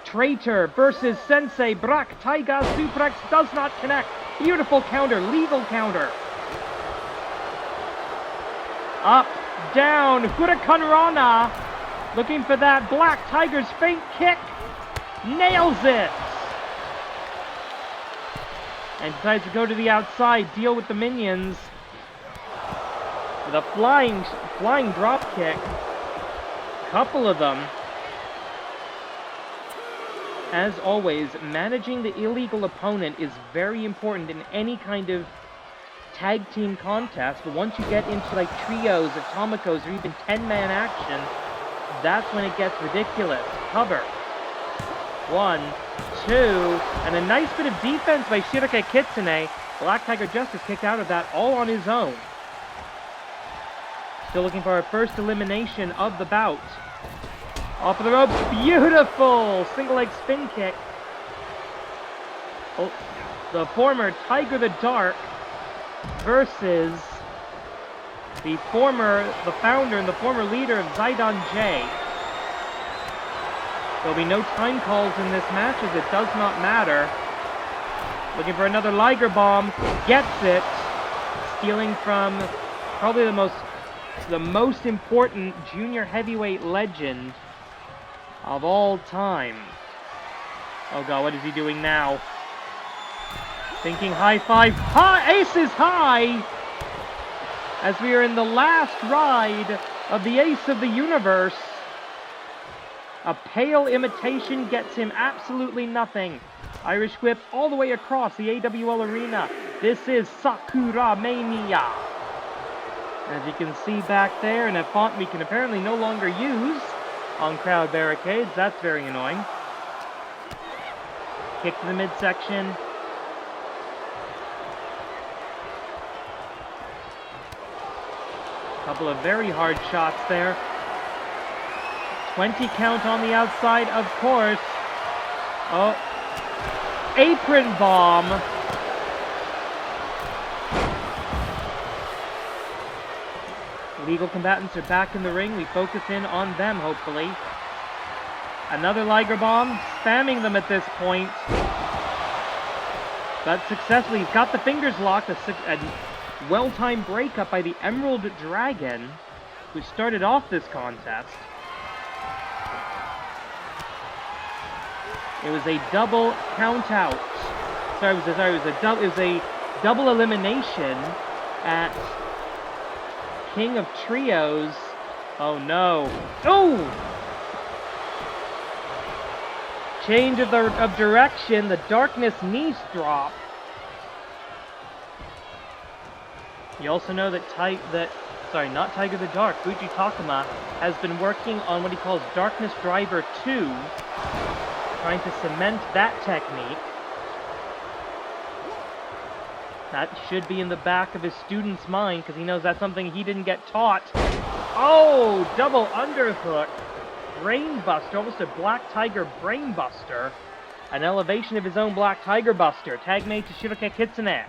Speaker 3: Traitor versus Sensei. Black Tiger suplex does not connect. Beautiful counter. Legal counter. Up, down. Huracan Rana. Looking for that Black Tiger's feint kick. Nails it. And decides to go to the outside, deal with the minions. With a flying drop kick. Couple of them. As always, managing the illegal opponent is very important in any kind of tag team contest, but once you get into like trios, atomicos, or even 10-man action, that's when it gets ridiculous. Cover. 1, 2, and a nice bit of defense by Shirake Kitsune. Black Tiger Justice kicked out of that all on his own. Still looking for our first elimination of the bout. Off of the ropes, beautiful single leg spin kick. Oh, the former Tiger the Dark versus the founder and the former leader of Zaidan J. There'll be no time calls in this match as it does not matter. Looking for another Liger Bomb, gets it, stealing from probably the most important junior heavyweight legend of all time. Oh god, what is he doing now? Thinking high five. Aces high! As we are in the last ride of the Ace of the Universe. A pale imitation gets him absolutely nothing. Irish whip all the way across the AWL arena. This is Sakuramania. As you can see back there, in a font we can apparently no longer use on crowd barricades. That's very annoying. Kick to the midsection. Couple of very hard shots there. 20 count on the outside, of course. Oh. Apron bomb. Legal combatants are back in the ring. We focus in on them, hopefully. Another Liger Bomb, spamming them at this point. But successfully, he's got the fingers locked. A well-timed breakup by the Emerald Dragon, who started off this contest. It was a double count out. It was a double elimination at King of Trios. Oh no. Oh! Change of direction, the Darkness knee drop. You also know that not Tiger the Dark, Fuji Takuma has been working on what he calls Darkness Driver 2, trying to cement that technique. That should be in the back of his student's mind, because he knows that's something he didn't get taught. Oh, double underhook. Brainbuster, almost a Black Tiger Brainbuster. An elevation of his own Black Tiger Buster. Tag made to Shirake Kitsune.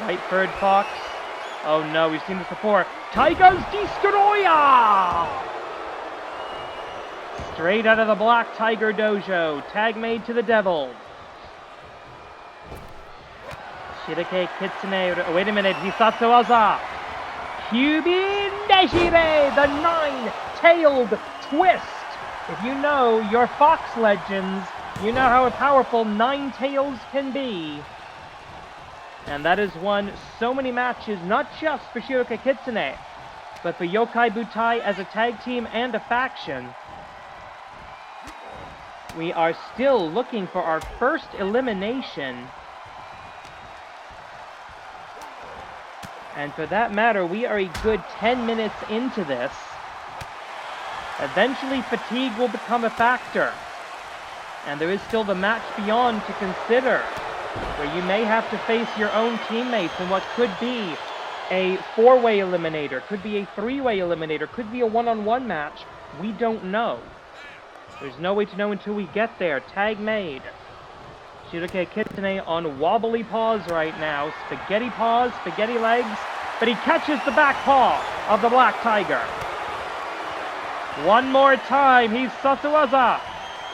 Speaker 3: White Bird Fox. Oh no, we've seen this before. Tiger's Destroyer! Straight out of the Black Tiger Dojo. Tag made to the Devil. Shirake Kitsune. Oh, wait a minute. Hisatsu Waza. Kyubi Neshire. The nine-tailed twist. If you know your Fox legends, you know how powerful Nine Tails can be. And that has won so many matches, not just for Shirake Kitsune, but for Yokai Butai as a tag team and a faction. We are still looking for our first elimination. And for that matter, we are a good 10 minutes into this. Eventually, fatigue will become a factor. And there is still the match beyond to consider, where you may have to face your own teammates in what could be a four-way eliminator, could be a three-way eliminator, could be a one-on-one match. We don't know. There's no way to know until we get there. Tag made. Shirake Kitsune on wobbly paws right now. Spaghetti paws, spaghetti legs. But he catches the back paw of the Black Tiger. One more time. He's Sasuwaza.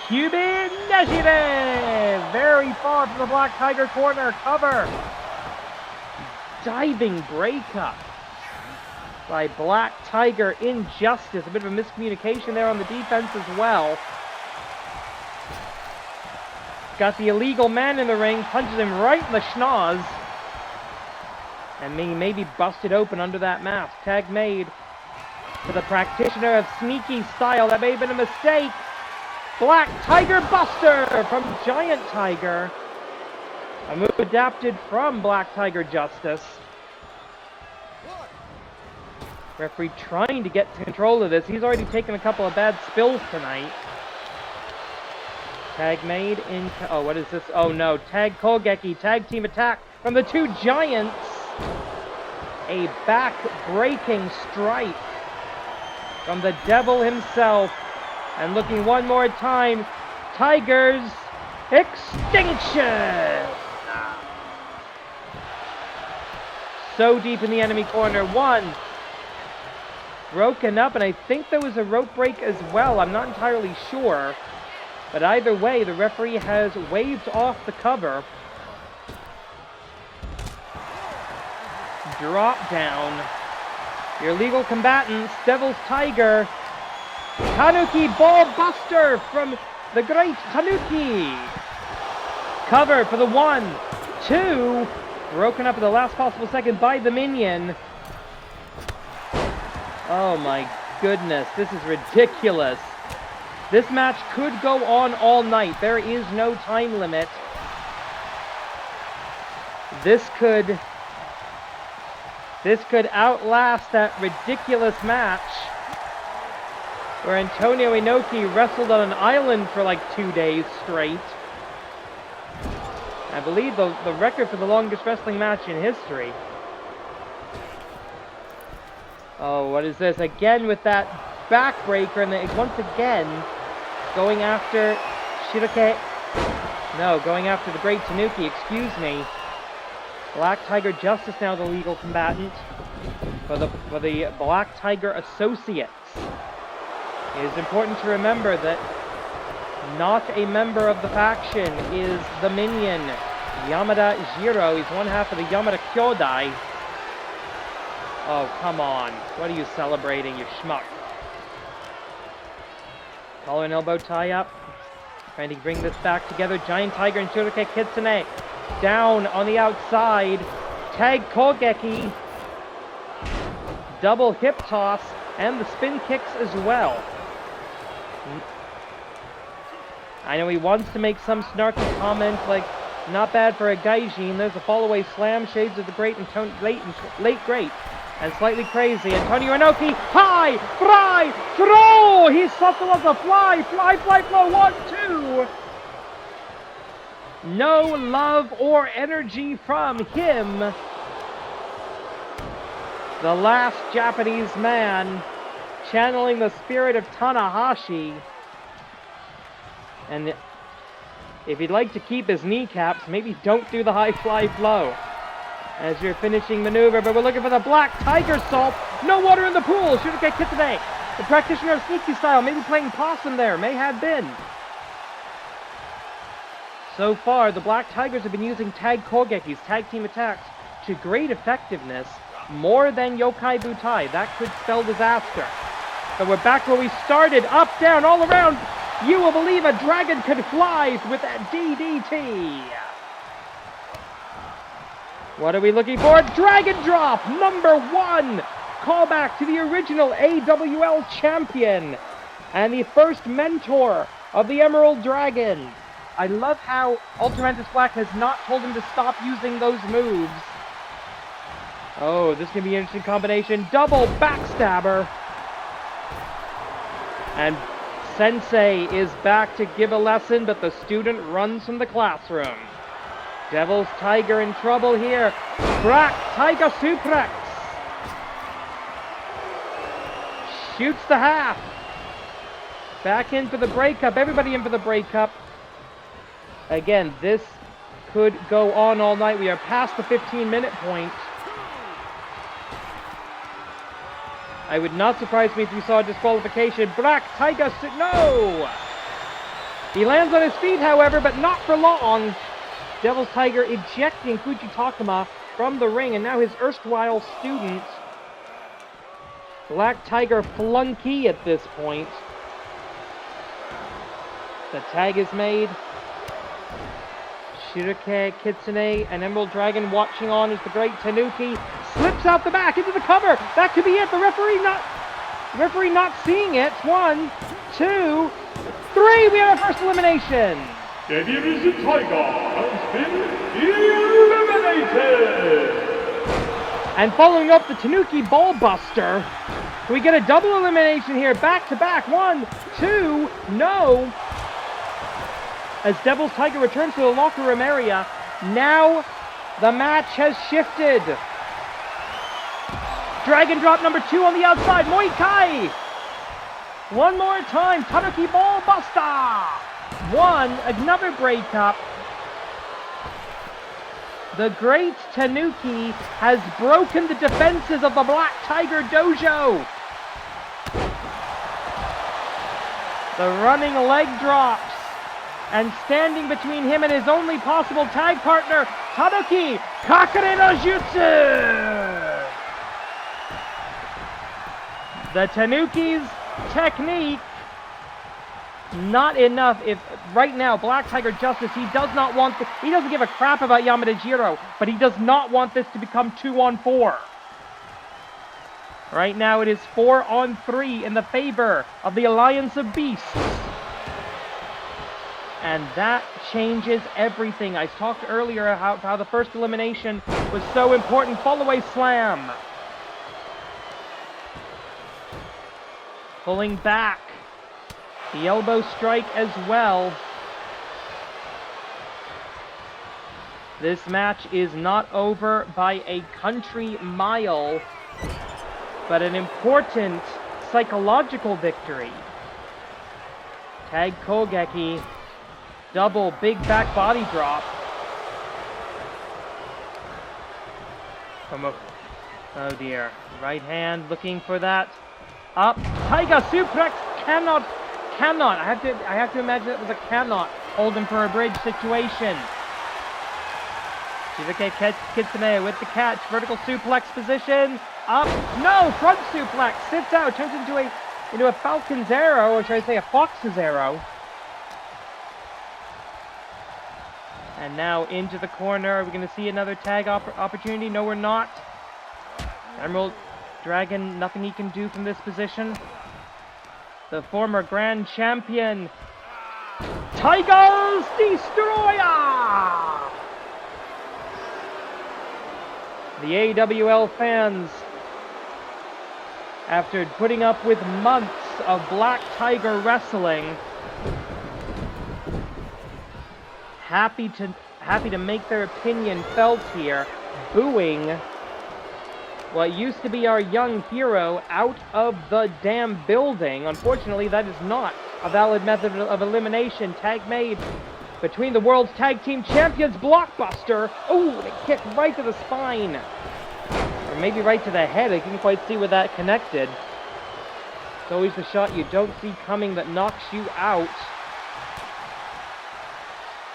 Speaker 3: Kyubi Neshire. Very far from the Black Tiger corner. Cover. Diving breakup. by Black Tiger Injustice. A bit of a miscommunication there on the defense as well. Got the illegal man in the ring, punches him right in the schnoz. And maybe busted open under that mask. Tag made for the practitioner of sneaky style. That may have been a mistake. Black Tiger Buster from Giant Tiger. A move adapted from Black Tiger Justice. Referee trying to get control of this. He's already taken a couple of bad spills tonight. Tag made into... Oh, what is this? Oh no, Tag Kogeki, tag team attack from the two Giants. A back-breaking strike from the Devil himself. And looking one more time, Tiger's Extinction! So deep in the enemy corner. One. Broken up, and I think there was a rope break as well. I'm not entirely sure. But either way, the referee has waved off the cover. Drop down. Your legal combatants, Devil's Tiger. Tanuki Ball Buster from the great Tanuki. Cover for the 1, 2. Broken up at the last possible second by the Minion. Oh my goodness, this is ridiculous. This match could go on all night. There is no time limit. This could outlast that ridiculous match where Antonio Inoki wrestled on an island for like 2 days straight. I believe the record for the longest wrestling match in history. Oh, what is this? Again with that backbreaker, and once again going after Shiroke. No, going after the great Tanuki, excuse me. Black Tiger Justice now the legal combatant for the Black Tiger Associates. It is important to remember that not a member of the faction is the Minion, Yamada Jiro. He's one half of the Yamada Kyodai. Oh, come on. What are you celebrating, you schmuck? Collar and elbow tie up. Trying to bring this back together. Giant Tiger and Shiroke Kitsune. Down on the outside. Tag Kogeki. Double hip toss. And the spin kicks as well. I know he wants to make some snarky comment like, not bad for a Gaijin. There's a fall-away slam. Shades of the great and late great. And slightly crazy. Antonio Inoki. High! Fly! Throw! He's subtle as a fly! Fly, flow. 1, 2. No love or energy from him. The last Japanese man channeling the spirit of Tanahashi. And if he'd like to keep his kneecaps, maybe don't do the high fly flow as your finishing maneuver. But we're looking for the Black Tiger Salt. No water in the pool. Shiroke Kitsune, the practitioner of sneaky style, maybe playing possum there. May have been. So far, the Black Tigers have been using Tag Kogeki's tag team attacks to great effectiveness. More than Yokai Butai. That could spell disaster. But we're back where we started. Up, down, all around. You will believe a dragon could fly with that DDT. What are we looking for? Dragon Drop, number 1. Callback to the original AWL champion and the first mentor of the Emerald Dragon. I love how Ultramantis Black has not told him to stop using those moves. Oh, this can be an interesting combination. Double backstabber. And Sensei is back to give a lesson, but the student runs from the classroom. Devil's Tiger in trouble here. Black Tiger suplex. Shoots the half. Back in for the breakup. Everybody in for the breakup. Again, this could go on all night. We are past the 15-minute point. I would not surprise me if you saw a disqualification. Black Tiger, no! He lands on his feet, however, but not for long. Devil's Tiger ejecting Fujitakuma from the ring, and now his erstwhile student Black Tiger flunky at this point. The tag is made. Shirake, Kitsune, and Emerald Dragon watching on as the Great Tanuki slips out the back into the cover. That could be it. The referee not seeing it. 1, 2, 3. We have our first elimination.
Speaker 2: Debutant Tiger has been eliminated.
Speaker 3: And following up the Tanuki Ball Buster, we get a double elimination here. Back to back. 1, 2, no. As Devil's Tiger returns to the locker room area, now the match has shifted. Dragon drop number 2 on the outside, Muay Thai. One more time, Tanuki Ball Buster. 1, another breakup. The Great Tanuki has broken the defenses of the Black Tiger Dojo. The running leg drops. And standing between him and his only possible tag partner, Tanuki Kakare no Jutsu! The Tanuki's technique, not enough. If right now, Black Tiger Justice, he doesn't give a crap about Yamada Jiro, but he does not want this to become 2-on-4. Right now it is 4-on-3 in the favor of the Alliance of Beasts. And that changes everything. I talked earlier about how the first elimination was so important. Fall-away slam. Pulling back. The elbow strike as well. This match is not over by a country mile, but an important psychological victory. Tag Kogeki. Double big back body drop. Oh dear. Right hand looking for that. Up. Tiger suplex cannot. I have to imagine it was a cannot. Hold him for a bridge situation. Shirake Kitsune with the catch. Vertical suplex position. Up. No! Front suplex. Sits out. Turns into a Falcon's arrow. Or should I say a Fox's arrow. And now into the corner. Are we going to see another tag opportunity? No, we're not. Emerald Dragon, nothing he can do from this position. The former Grand Champion, Tiger's Destroyer! The AWL fans, after putting up with months of Black Tiger wrestling, happy to make their opinion felt here, booing what used to be our young hero out of the damn building. Unfortunately, that is not a valid method of elimination. Tag made between the world's tag team champions, Blockbuster. Oh, the kick right to the spine. Or maybe right to the head. I couldn't quite see where that connected. It's always the shot you don't see coming that knocks you out.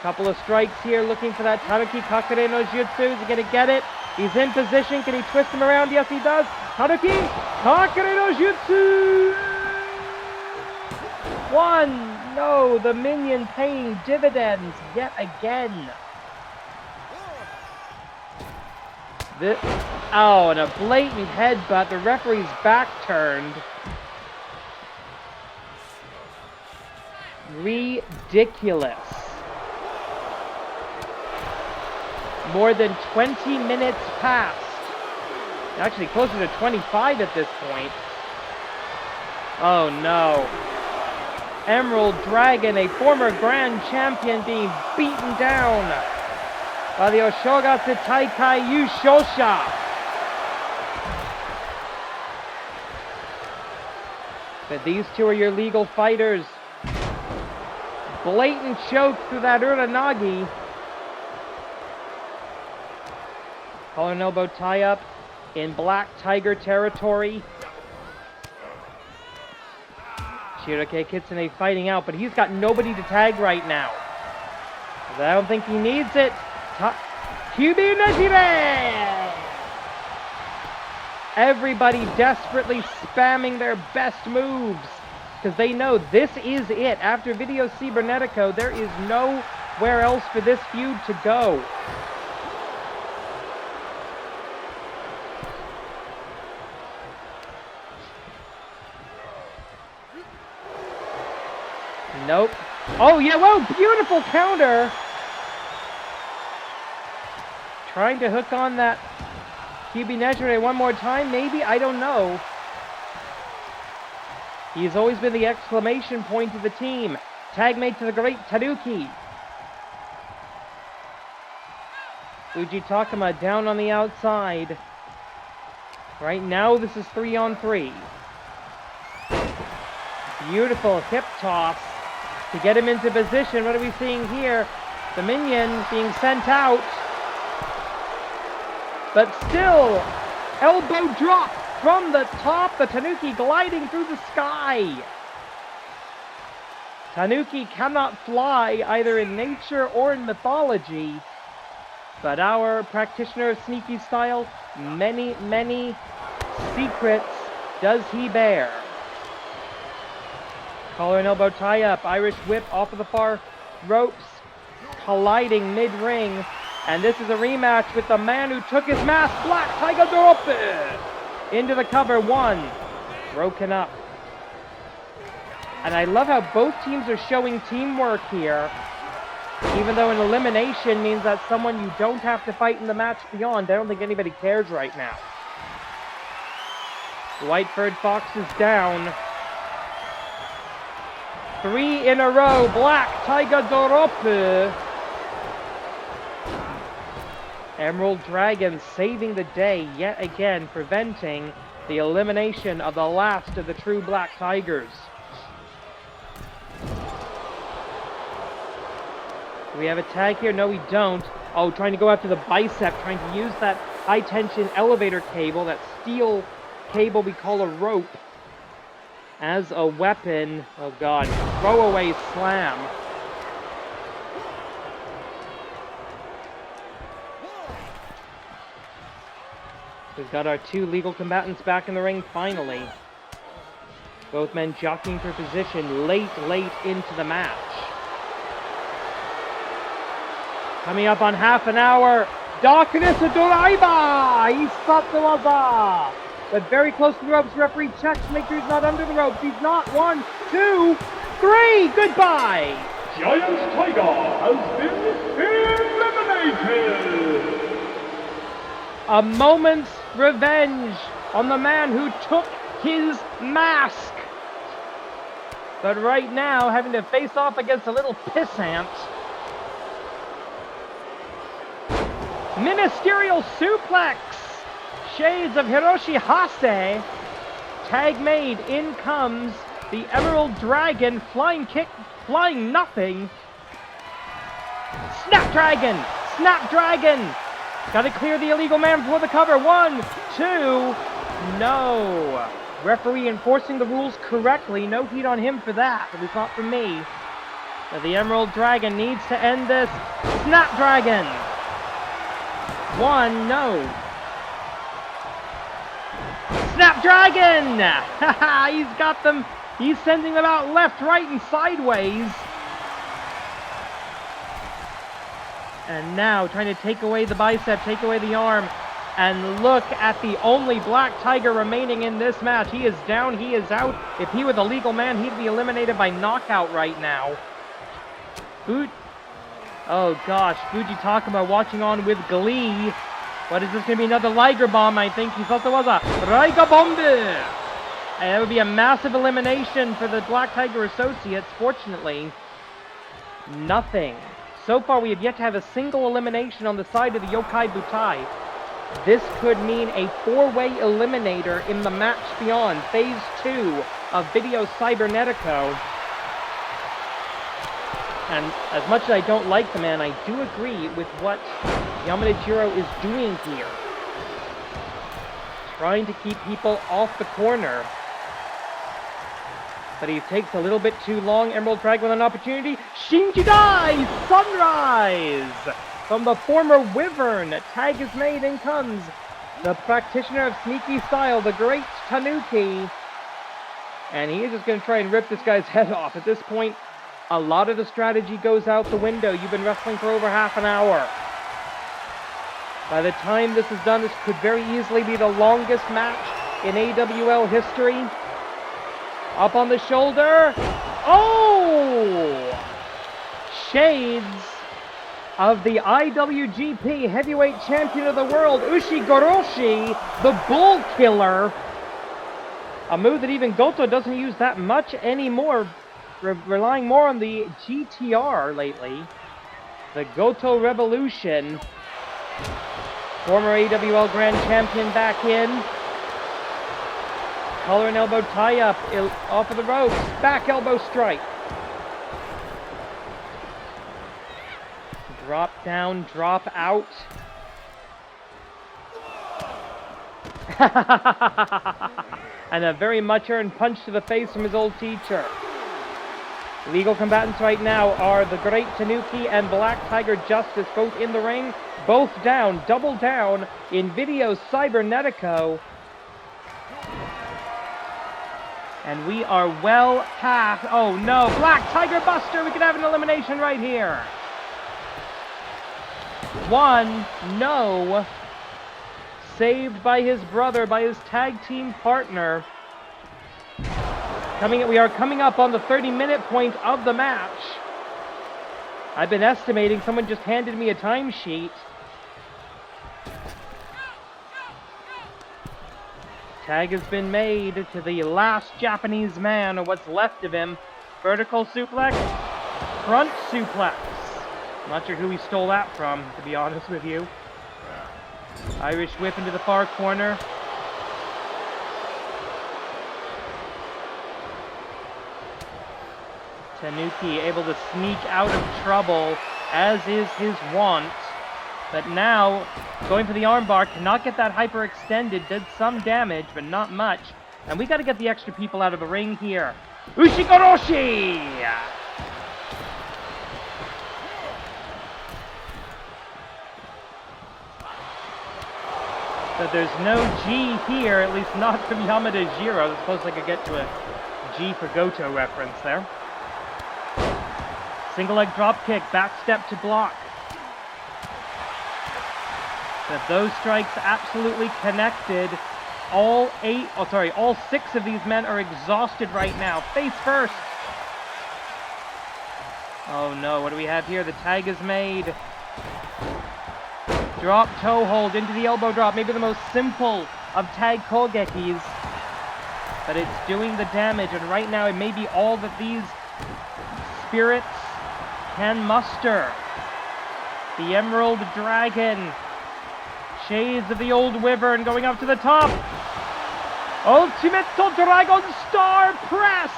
Speaker 3: Couple of strikes here, looking for that Tanuki Kakare no Jutsu. Is he going to get it? He's in position. Can he twist him around? Yes, he does. Tanuki Kakare no Jutsu! 1. No, the minion paying dividends yet again. Oh, and a blatant headbutt. The referee's back turned. Ridiculous. More than 20 minutes passed. Actually, closer to 25 at this point. Oh no. Emerald Dragon, a former Grand Champion, being beaten down by the Oshogatsu Taikai Yushosha. But these two are your legal fighters. Blatant choke through that Uranagi. Collar and elbow tie-up in Black Tiger territory. Shirake Kitsune fighting out, but he's got nobody to tag right now. I don't think he needs it. Kyubi Nejire! Everybody desperately spamming their best moves because they know this is it. After Video CYBERNETICO, there is nowhere else for this feud to go. Nope. Oh, yeah, whoa, beautiful counter. Trying to hook on that QB Nejire one more time, maybe? I don't know. He's always been the exclamation point of the team. Tag mate to the great Tanuki. Fuji Takuma down on the outside. Right now, this is 3-on-3. Beautiful hip toss to get him into position. What are we seeing here? The minion being sent out. But still, elbow drop from the top. The Tanuki gliding through the sky. Tanuki cannot fly either in nature or in mythology. But our practitioner of sneaky style, many, many secrets does he bear. Collar and elbow tie up. Irish whip off of the far ropes. Colliding mid-ring. And this is a rematch with the man who took his mask, Black Tiger Dorope. Into the cover, one. Broken up. And I love how both teams are showing teamwork here. Even though an elimination means that someone you don't have to fight in the match beyond. I don't think anybody cares right now. White-furred Fox is down. 3 in a row, Black Tiger Dorope. Emerald Dragon saving the day yet again, preventing the elimination of the last of the true Black Tigers. Do we have a tag here? No, we don't. Oh, trying to go after the bicep, trying to use that high-tension elevator cable, that steel cable we call a rope, as a weapon. Oh, God. Throwaway slam. We've got our two legal combatants back in the ring, finally. Both men jockeying for position late into the match. Coming up on half an hour, Darkness Doraiba! Isatsuwaza! But very close to the ropes, referee checks, make sure he's not under the ropes. He's not. 1, 2, 3, goodbye!
Speaker 2: Giant Tiger has been eliminated!
Speaker 3: A moment's revenge on the man who took his mask. But right now, having to face off against a little pissant. Ministerial suplex. Shades of Hiroshi Hase. Tag made. In comes the Emerald Dragon. Flying kick. Flying nothing. Snapdragon. Snapdragon. Got to clear the illegal man before the cover. 1, 2. No. Referee enforcing the rules correctly. No heat on him for that. It was not for me. But the Emerald Dragon needs to end this. Snapdragon. 1, no. Snapdragon! He's got them. He's sending them out left, right, and sideways. And now trying to take away the bicep, take away the arm. And look at the only Black Tiger remaining in this match. He is down, he is out. If he were the legal man, he'd be eliminated by knockout right now. Oh gosh, Fuji Takuma watching on with glee. What is this going to be? Another Liger Bomb, I think. He thought there was a Raiga Bombe. And that would be a massive elimination for the Black Tiger Associates. Fortunately, nothing. So far, we have yet to have a single elimination on the side of the Yokai Butai. This could mean a 4-way eliminator in the match beyond, Phase 2 of Video CYBERNETICO. And as much as I don't like the man, I do agree with what Yamanojiro is doing here. Trying to keep people off the corner. But he takes a little bit too long. Emerald Dragon with an opportunity. Shinjidai! Sunrise! From the former Wyvern. Tag is made. In comes the practitioner of sneaky style, the great Tanuki. And he is just going to try and rip this guy's head off. At this point, a lot of the strategy goes out the window. You've been wrestling for over half an hour. By the time this is done, this could very easily be the longest match in AWL history. Up on the shoulder. Oh! Shades of the IWGP Heavyweight Champion of the World, Ushigoroshi, the Bull Killer. A move that even Goto doesn't use that much anymore, relying more on the GTR lately. The Goto Revolution. Former AWL Grand Champion back in. Collar and elbow tie-up off of the ropes. Back elbow strike. Drop down, drop out. And a very much earned punch to the face from his old teacher. Legal combatants right now are the Great Tanuki and Black Tiger Justice, both in the ring, both down, double down in video CYBERNETICO. And we are well past, oh no, Black Tiger Buster, we could have an elimination right here. One, no. Saved by his brother, by his tag team partner. We are coming up on the 30-minute point of the match. I've been estimating, someone just handed me a timesheet. Tag has been made to the last Japanese man, or what's left of him. Vertical suplex, front suplex. I'm not sure who he stole that from, to be honest with you. Irish whip into the far corner. Tanuki able to sneak out of trouble, as is his wont. But now, going for the armbar, cannot get that hyperextended, did some damage, but not much. And we got to get the extra people out of the ring here. Ushigoroshi! But there's no G here, at least not from Yamada Jiro. I suppose I could get to a G for Goto reference there. Single leg drop kick, back step to block. But those strikes absolutely connected. All 6 of these men are exhausted right now. Face first. Oh no, what do we have here? The tag is made. Drop toe hold into the elbow drop. Maybe the most simple of tag kogekis. But it's doing the damage, and right now it may be all that these spirits can muster. The Emerald Dragon. Shades of the old Wyvern going up to the top. Ultimate Dragon Star Press.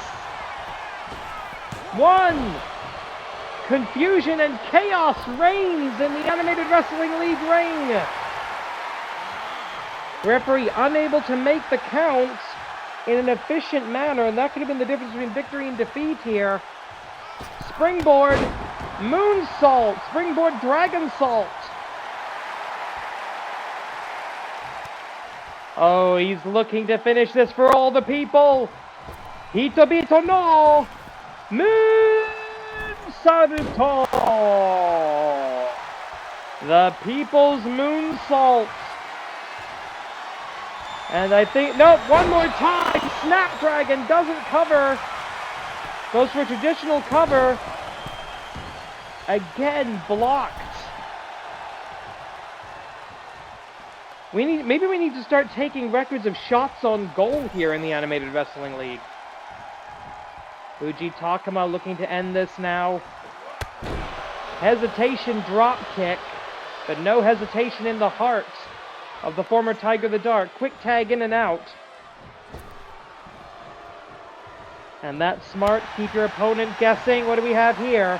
Speaker 3: 1. Confusion and chaos reigns in the Animated Wrestling League ring. Referee unable to make the count in an efficient manner, and that could have been the difference between victory and defeat here. Springboard, moonsault, springboard dragon salt. Oh, he's looking to finish this for all the people. Hitobito no Moon Saruto. The people's moonsault. And I think, nope, one more time. Snapdragon doesn't cover. Goes for a traditional cover. Again, blocked. Maybe we need to start taking records of shots on goal here in the Animated Wrestling League. Fuji Takuma looking to end this now. Hesitation drop kick, but no hesitation in the heart of the former Tiger the Dark. Quick tag in and out. And that's smart. Keep your opponent guessing. What do we have here?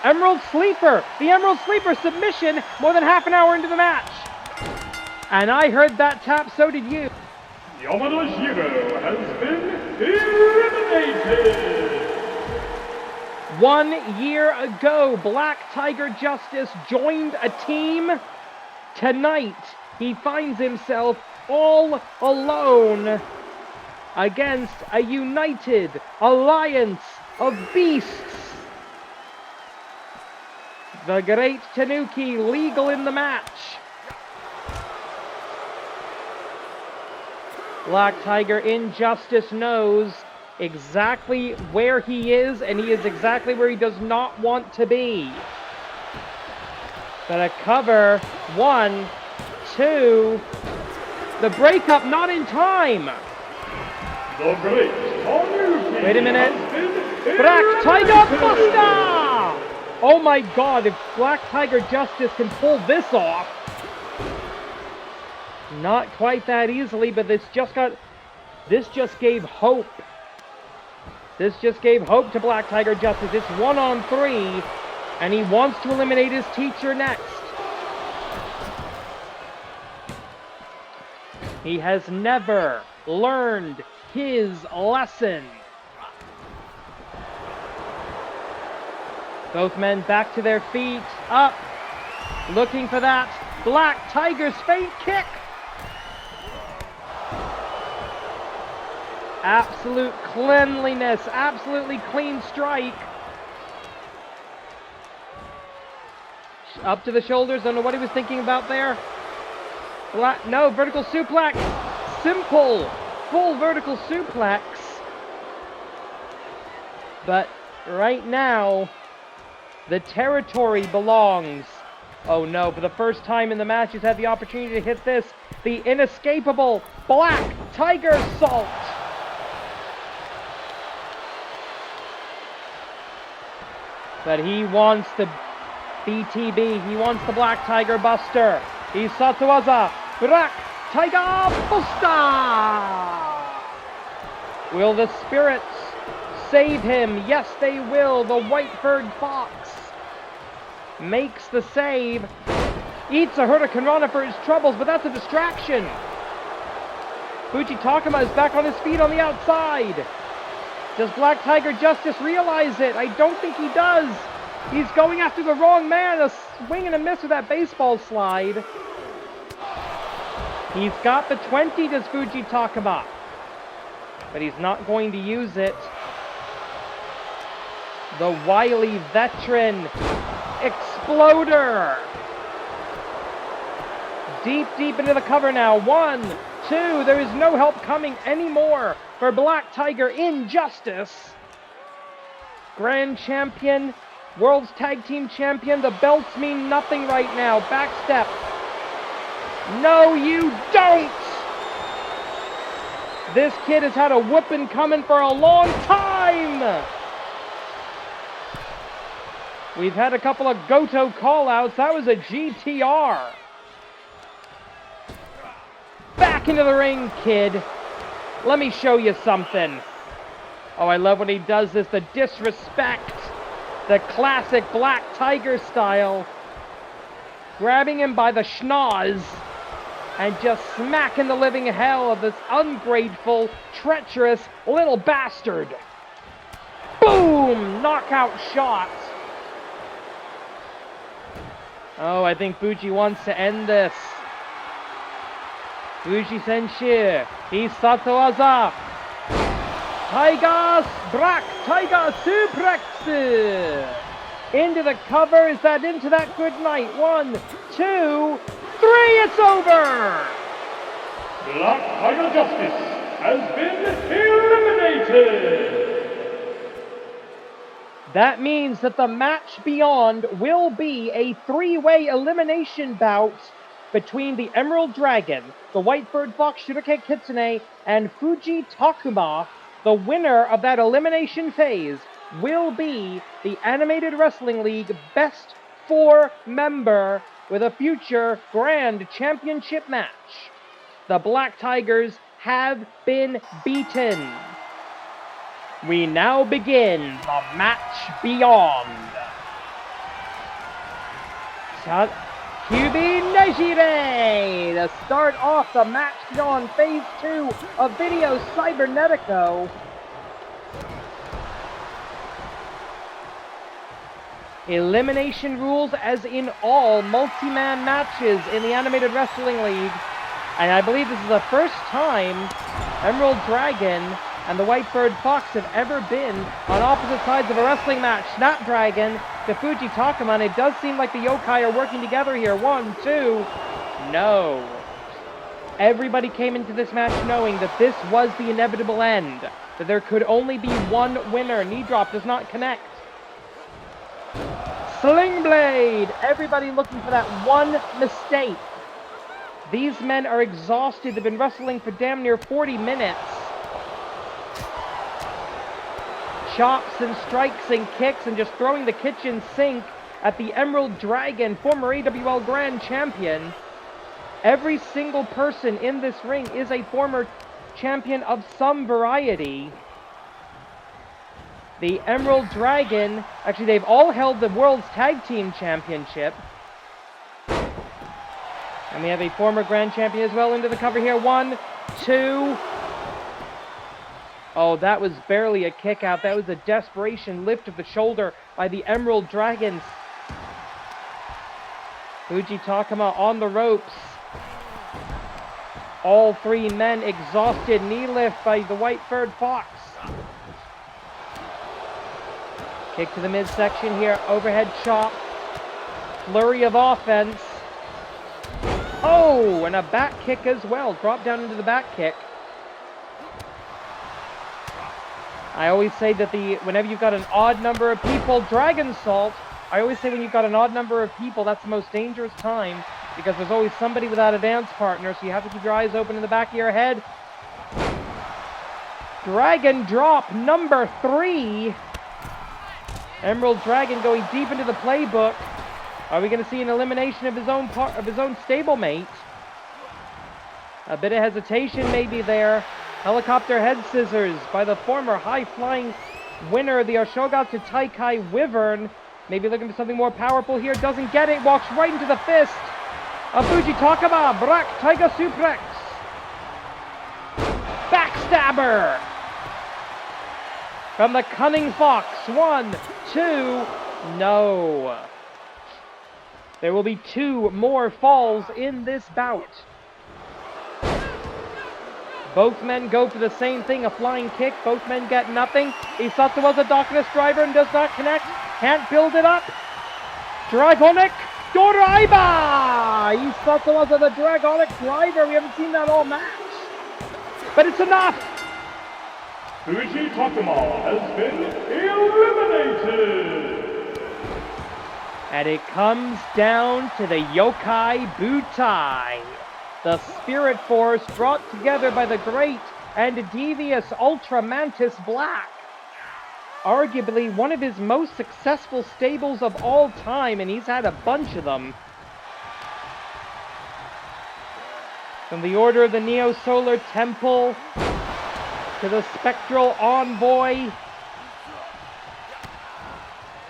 Speaker 3: Emerald Sleeper. The Emerald Sleeper submission more than half an hour into the match. And I heard that tap, so did you.
Speaker 2: Yamada Jiro has been eliminated.
Speaker 3: 1 year ago, Black Tiger Justice joined a team. Tonight, he finds himself all alone against a united alliance of beasts. The Great Tanuki legal in the match. Black Tiger Injustice knows exactly where he is, and he is exactly where he does not want to be. Gonna cover, 1, 2, the breakup not in time.
Speaker 2: The Great Tanuki.
Speaker 3: Wait a minute. Black Tiger Buster! Oh my god, if Black Tiger Justice can pull this off. Not quite that easily, but this just gave hope. This just gave hope to Black Tiger Justice. It's 1-on-3, and he wants to eliminate his teacher next. He has never learned his lesson. Both men back to their feet, up, looking for that Black Tiger's faint kick. Absolute cleanliness, absolutely clean strike. Up to the shoulders, don't know what he was thinking about there. No, vertical suplex. Simple, full vertical suplex. But right now, the territory belongs. Oh no, for the first time in the match, he's had the opportunity to hit this. The inescapable Black Tiger Salt. But he wants the BTB. He wants the Black Tiger Buster. He's Satuaza. Black Tiger Buster! Will the spirits save him? Yes, they will. The White-furred fox makes the save. Eats a Hurricanrana for his troubles, but that's a distraction. Fuji Takuma is back on his feet on the outside. Does Black Tiger Justice realize it? I don't think he does. He's going after the wrong man. A swing and a miss with that baseball slide. He's got the 20, does Fuji Takuma. But he's not going to use it. The wily veteran Exploder. Deep into the cover now. 1, 2. There is no help coming anymore for Black Tiger Injustice. Grand Champion, World's Tag Team Champion. The belts mean nothing right now. Backstep. No, you don't! This kid has had a whooping coming for a long time! We've had a couple of Goto call-outs. That was a GTR. Back into the ring, kid. Let me show you something. Oh, I love when he does this. The disrespect. The classic Black Tiger style. Grabbing him by the schnoz and just smacking the living hell of this ungrateful, treacherous little bastard. Boom! Knockout shot. Oh, I think Fuji wants to end this. Fuji Senshi. He's Satoaza. Tiger, Black Tiger Suplex. Into the cover. Is that into that good night? 1, 2, 3. It's over.
Speaker 2: Black Tiger Justice has been eliminated.
Speaker 3: That means that the match beyond will be a 3-way elimination bout between the Emerald Dragon, the White-furred fox Shurike Kitsune, and Fuji Takuma. The winner of that elimination phase will be the Animated Wrestling League Best 4 member with a future Grand Championship match. The Black Tigers have been beaten. We now begin the match beyond. Kyubi Nejire to start off the match beyond Phase 2 of Video Cybernetico. Elimination rules as in all multi-man matches in the Animated Wrestling League. And I believe this is the first time Emerald Dragon and the Whitebird Fox have ever been on opposite sides of a wrestling match. Snapdragon to Fuji Takuma, and it does seem like the yokai are working together here. 1, 2, no. Everybody came into this match knowing that this was the inevitable end, that there could only be one winner. Knee drop does not connect. Sling Blade! Everybody looking for that one mistake. These men are exhausted. They've been wrestling for damn near 40 minutes. Chops and strikes and kicks and just throwing the kitchen sink at the Emerald Dragon, former AWL Grand Champion. Every single person in this ring is a former champion of some variety. The Emerald Dragon, actually they've all held the World's Tag Team Championship. And we have a former Grand Champion as well into the cover here. 1, 2. Oh, that was barely a kick out. That was a desperation lift of the shoulder by the Emerald Dragons. Fuji Takuma on the ropes. All three men exhausted. Knee lift by the Whitebird Fox. Kick to the midsection here. Overhead chop. Flurry of offense. Oh, and a back kick as well. Drop down into the back kick. I always say that whenever you've got an odd number of people, Dragon Salt, I always say when you've got an odd number of people, that's the most dangerous time, because there's always somebody without a dance partner, so you have to keep your eyes open in the back of your head. Dragon drop number 3. Emerald Dragon going deep into the playbook. Are we going to see an elimination of his own stablemate? A bit of hesitation maybe there. Helicopter head scissors by the former high-flying winner of the Oshogatsu Taikai Wyvern. Maybe looking for something more powerful here. Doesn't get it. Walks right into the fist of Fuji Takuma. Black Tiger Suplex. Backstabber. From the Cunning Fox. 1, 2. No. There will be 2 more falls in this bout. Both men go for the same thing, a flying kick. Both men get nothing. Isato a darkness driver and does not connect. Can't build it up. Dragonic Doraiba! Isato the Dragonic driver. We haven't seen that all match. But it's enough.
Speaker 2: Fuji Takuma has been eliminated.
Speaker 3: And it comes down to the Yokai Butai. The Spirit Force brought together by the great and devious Ultra Mantis Black. Arguably one of his most successful stables of all time, and he's had a bunch of them. From the Order of the Neo-Solar Temple to the Spectral Envoy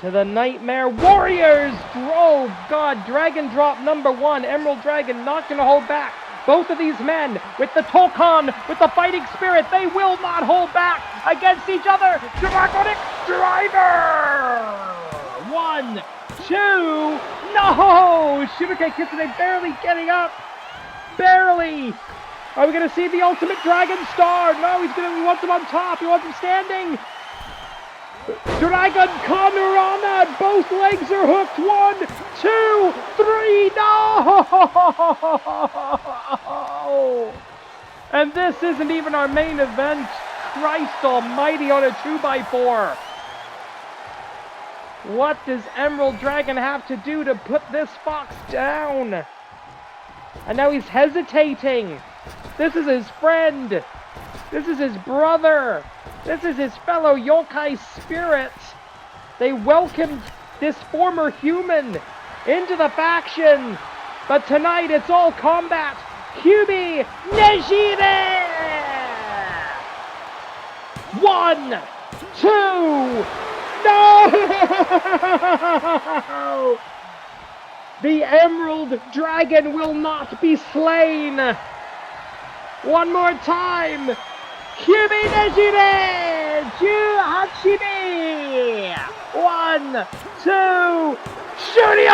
Speaker 3: to the Nightmare Warriors. Oh God, Dragon drop number 1. Emerald Dragon not going to hold back. Both of these men with the Tokon, with the fighting spirit, they will not hold back against each other. Dragonic Driver! 1, 2, no! Shibake Kitsune barely getting up. Barely. Are we going to see the ultimate Dragon Star? No, he wants him on top. He wants him standing. Dragon Kanorana, both legs are hooked. 1, 2, 3, no! And this isn't even our main event. Christ almighty on a 2x4. What does Emerald Dragon have to do to put this fox down? And now he's hesitating. This is his friend. This is his brother. This is his fellow yokai spirit. They welcomed this former human into the faction. But tonight it's all combat. Kyubi Nejire! 1, 2, no! The Emerald Dragon will not be slain. One more time. Kyubi Nejire! 18B! 1, 2, Shooting!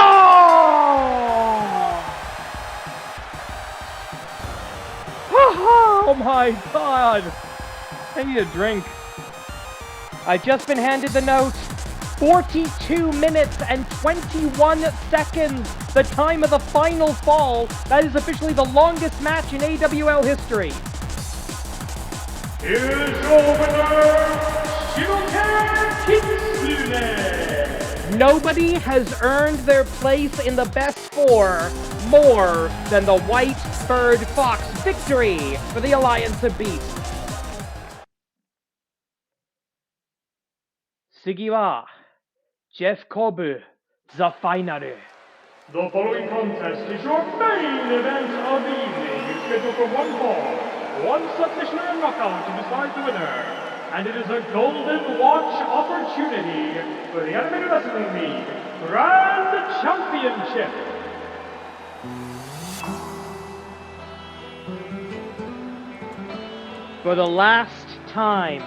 Speaker 3: Oh my god! I need a drink. I've just been handed the note. 42 minutes and 21 seconds, the time of the final fall. That is officially the longest match in AWL history.
Speaker 2: Here's your winner, Kitsune!
Speaker 3: Nobody has earned their place in the best four more than the white-furred fox. Victory for the Alliance of Beasts. Sugiwa, Jeff Cobb, the final.
Speaker 2: The following contest is your main event of the evening. It's scheduled for one fall, one submission or knockout to decide the winner. And it is a golden watch opportunity for the Animated Wrestling League Grand Championship.
Speaker 3: For the last time,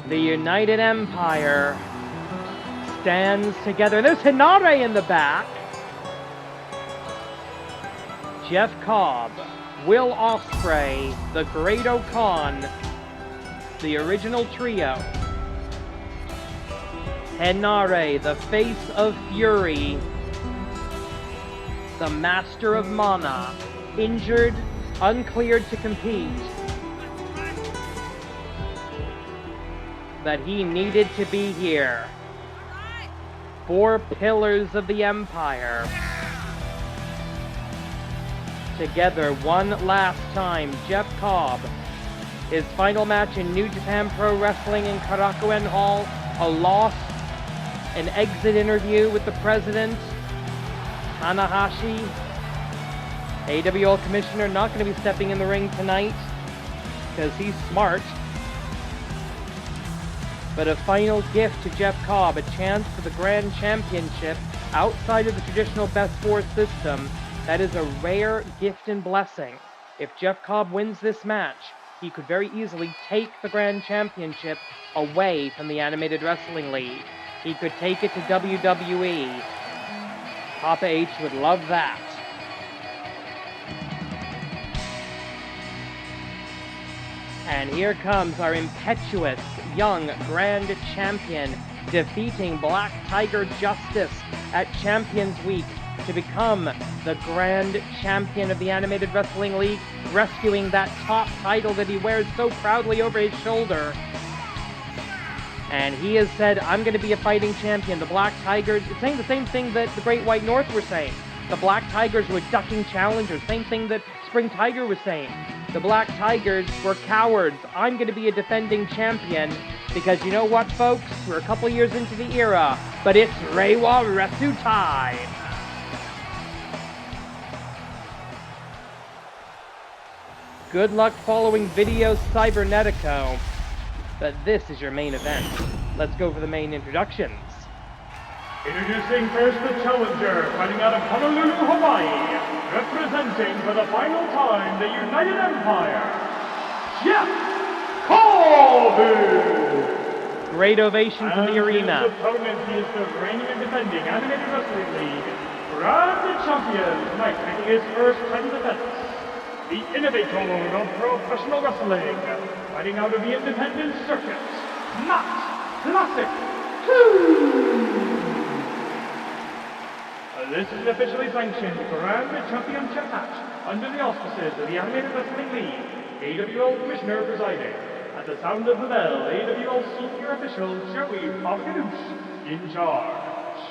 Speaker 3: the United Empire stands together. There's Hinare in the back. Jeff Cobb, Will Ospreay, the Great Okan, the original trio. Hinare, the face of Fury, the master of Mana, injured, uncleared to compete, that he needed to be here. 4 pillars of the Empire. Together one last time, Jeff Cobb. His final match in New Japan Pro Wrestling in Karakuen Hall, a loss, an exit interview with the president, Tanahashi. AWL commissioner not going to be stepping in the ring tonight because he's smart. But a final gift to Jeff Cobb, a chance for the Grand Championship outside of the traditional Best 4 system. That is a rare gift and blessing. If Jeff Cobb wins this match, he could very easily take the Grand Championship away from the Animated Wrestling League. He could take it to WWE. Papa H would love that. And here comes our impetuous young Grand Champion, defeating Black Tiger Justice at Champions Week to become the Grand Champion of the Animated Wrestling League, rescuing that top title that he wears so proudly over his shoulder. And he has said, I'm going to be a fighting champion. The Black Tigers, it's saying the same thing that the Great White North were saying. The Black Tigers were ducking challengers, same thing that Spring Tiger was saying. The Black Tigers were cowards. I'm going to be a defending champion because you know what, folks? We're a couple years into the era, but it's Reiwa Resu time. Good luck following video CYBERNETICO, but this is your main event. Let's go for the main introductions.
Speaker 2: Introducing first the challenger, fighting out of Honolulu, Hawaii, representing for the final time the United Empire, Jeff Cobb!
Speaker 3: Great ovation from the arena.
Speaker 2: His opponent, he is the reigning and defending Animated Wrestling League Grand Champion, tonight making his first title defense. The innovator of professional wrestling, fighting out of the independent circuit, Matt Classic 2! This is an officially sanctioned Grand Championship match under the auspices of the Animated Wrestling League, AWL Commissioner presiding. At the sound of the bell, AWL Senior Official Joey in charge.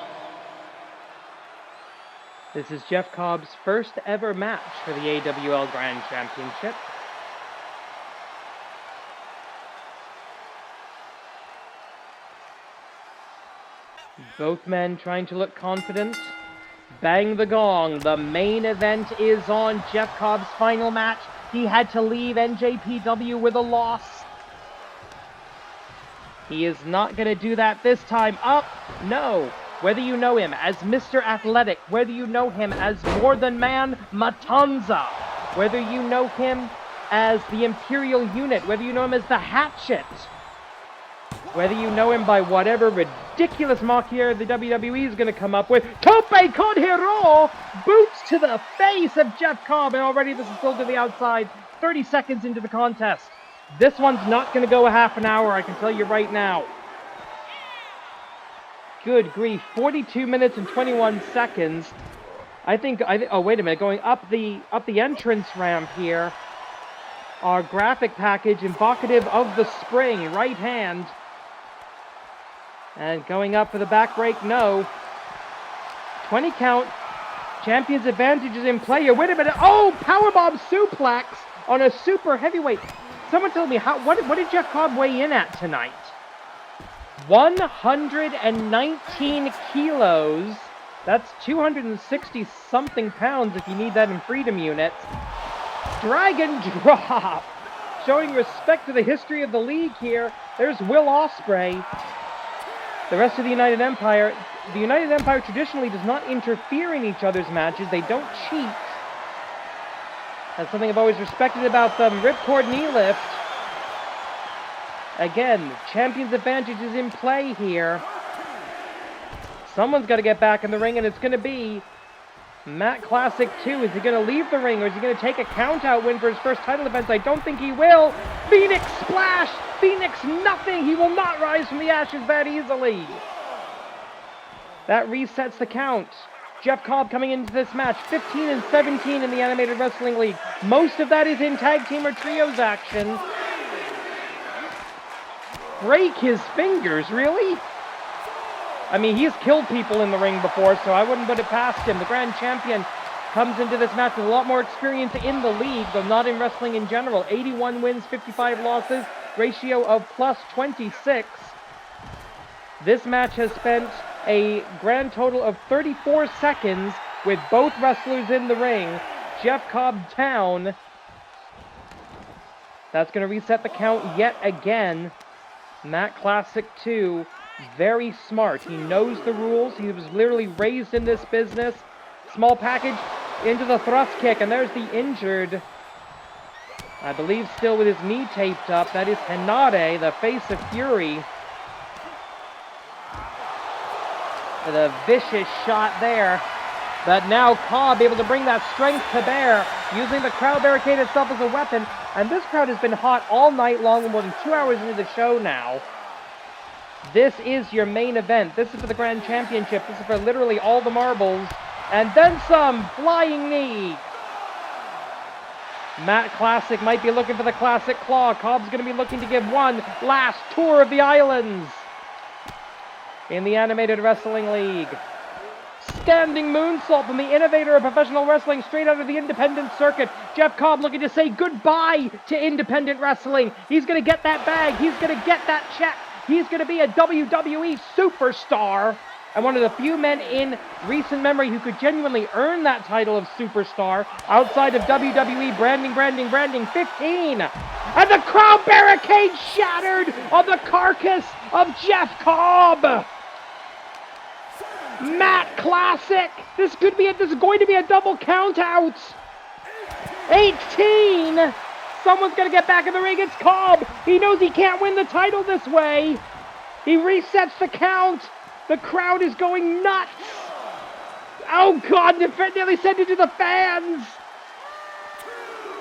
Speaker 3: This is Jeff Cobb's first ever match for the AWL Grand Championship. Both men trying to look confident. Bang the gong. The main event is on. Jeff Cobb's final match. He had to leave NJPW with a loss. He is not going to do that this time. Up? No. Whether you know him as Mr. Athletic, whether you know him as More Than Man Matanza, whether you know him as the Imperial Unit, whether you know him as the Hatchet, Whether you know him by whatever ridiculous mockery the WWE is going to come up with. Tope con hero! Boots to the face of Jeff Cobb, and already this is still to the outside. 30 seconds into the contest. This one's not going to go a half an hour, I can tell you right now. Good grief, 42 minutes and 21 seconds. Oh, wait a minute, going up the entrance ramp here. Our graphic package evocative of the spring, right hand. And going up for the back break, no. 20 count. Champion's advantage is in play here. Wait a minute. Oh, powerbomb suplex on a super heavyweight. Someone tell me, what did Jeff Cobb weigh in at tonight? 119 kilos. That's 260-something pounds if you need that in freedom units. Dragon drop. Showing respect to the history of the league here. There's Will Ospreay. The rest of the United Empire traditionally does not interfere in each other's matches. They don't cheat. That's something I've always respected about them. Ripcord knee lift. Again, champion's advantage is in play here. Someone's got to get back in the ring, and it's going to be Matt Classic 2. Is he going to leave the ring, or is he going to take a count-out win for his first title defense? I don't think he will. Phoenix Splash! Phoenix nothing! He will not rise from the ashes that easily. That resets the count. Jeff Cobb coming into this match, 15 and 17 in the Animated Wrestling League. Most of that is in tag team or trios action. Break his fingers, really? I mean, he's killed people in the ring before, so I wouldn't put it past him. The Grand Champion comes into this match with a lot more experience in the league, though not in wrestling in general. 81 wins, 55 losses, ratio of plus 26. This match has spent a grand total of 34 seconds with both wrestlers in the ring. Jeff Cobb down. That's going to reset the count yet again. Matt Classic 2, very smart. He knows the rules. He was literally raised in this business. Small package into the thrust kick, and there's the injured. I believe still with his knee taped up. That is Henare, the face of Fury. With a vicious shot there. But now Cobb able to bring that strength to bear, using the crowd barricade itself as a weapon. And this crowd has been hot all night long, more than 2 hours into the show now. This is your main event. This is for the Grand Championship. This is for literally all the marbles. And then some. Flying knee. Matt Classic might be looking for the Classic Claw. Cobb's going to be looking to give one last tour of the islands in the Animated Wrestling League. Standing moonsault from the innovator of professional wrestling straight out of the independent circuit. Jeff Cobb looking to say goodbye to independent wrestling. He's going to get that bag. He's going to get that check. He's going to be a WWE superstar. And one of the few men in recent memory who could genuinely earn that title of superstar outside of WWE branding. 15. And the crowd barricade shattered on the carcass of Jeff Cobb. Matt Classic. This is going to be a double count out. 18. Someone's going to get back in the ring. It's Cobb. He knows he can't win the title this way. He resets the count. The crowd is going nuts. Oh, God. Nearly sent it to the fans.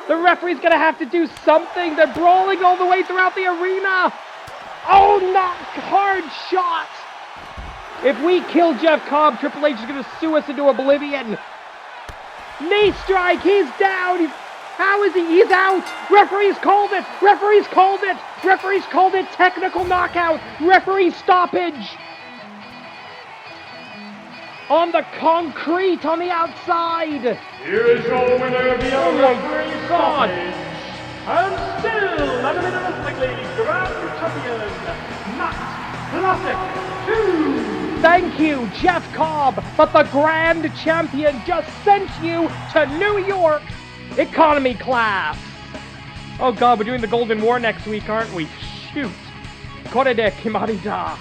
Speaker 3: The referee's going to have to do something. They're brawling all the way throughout the arena. Oh, not hard shot. If we kill Jeff Cobb, Triple H is going to sue us into oblivion. Knee strike. He's down. How is he? He's out. Referee's called it. Referee's called it. Referee's called it. Technical knockout. Referee stoppage. On the concrete on the outside.
Speaker 2: Here is your winner via referee stoppage. And still, Animated Wrestling League Grand Champion, Matt Classic 2.
Speaker 3: Thank you, Jeff Cobb, but the Grand Champion just sent you to New York economy class. Oh God, we're doing the Golden War next week, aren't we? Shoot. Korede Kimarida.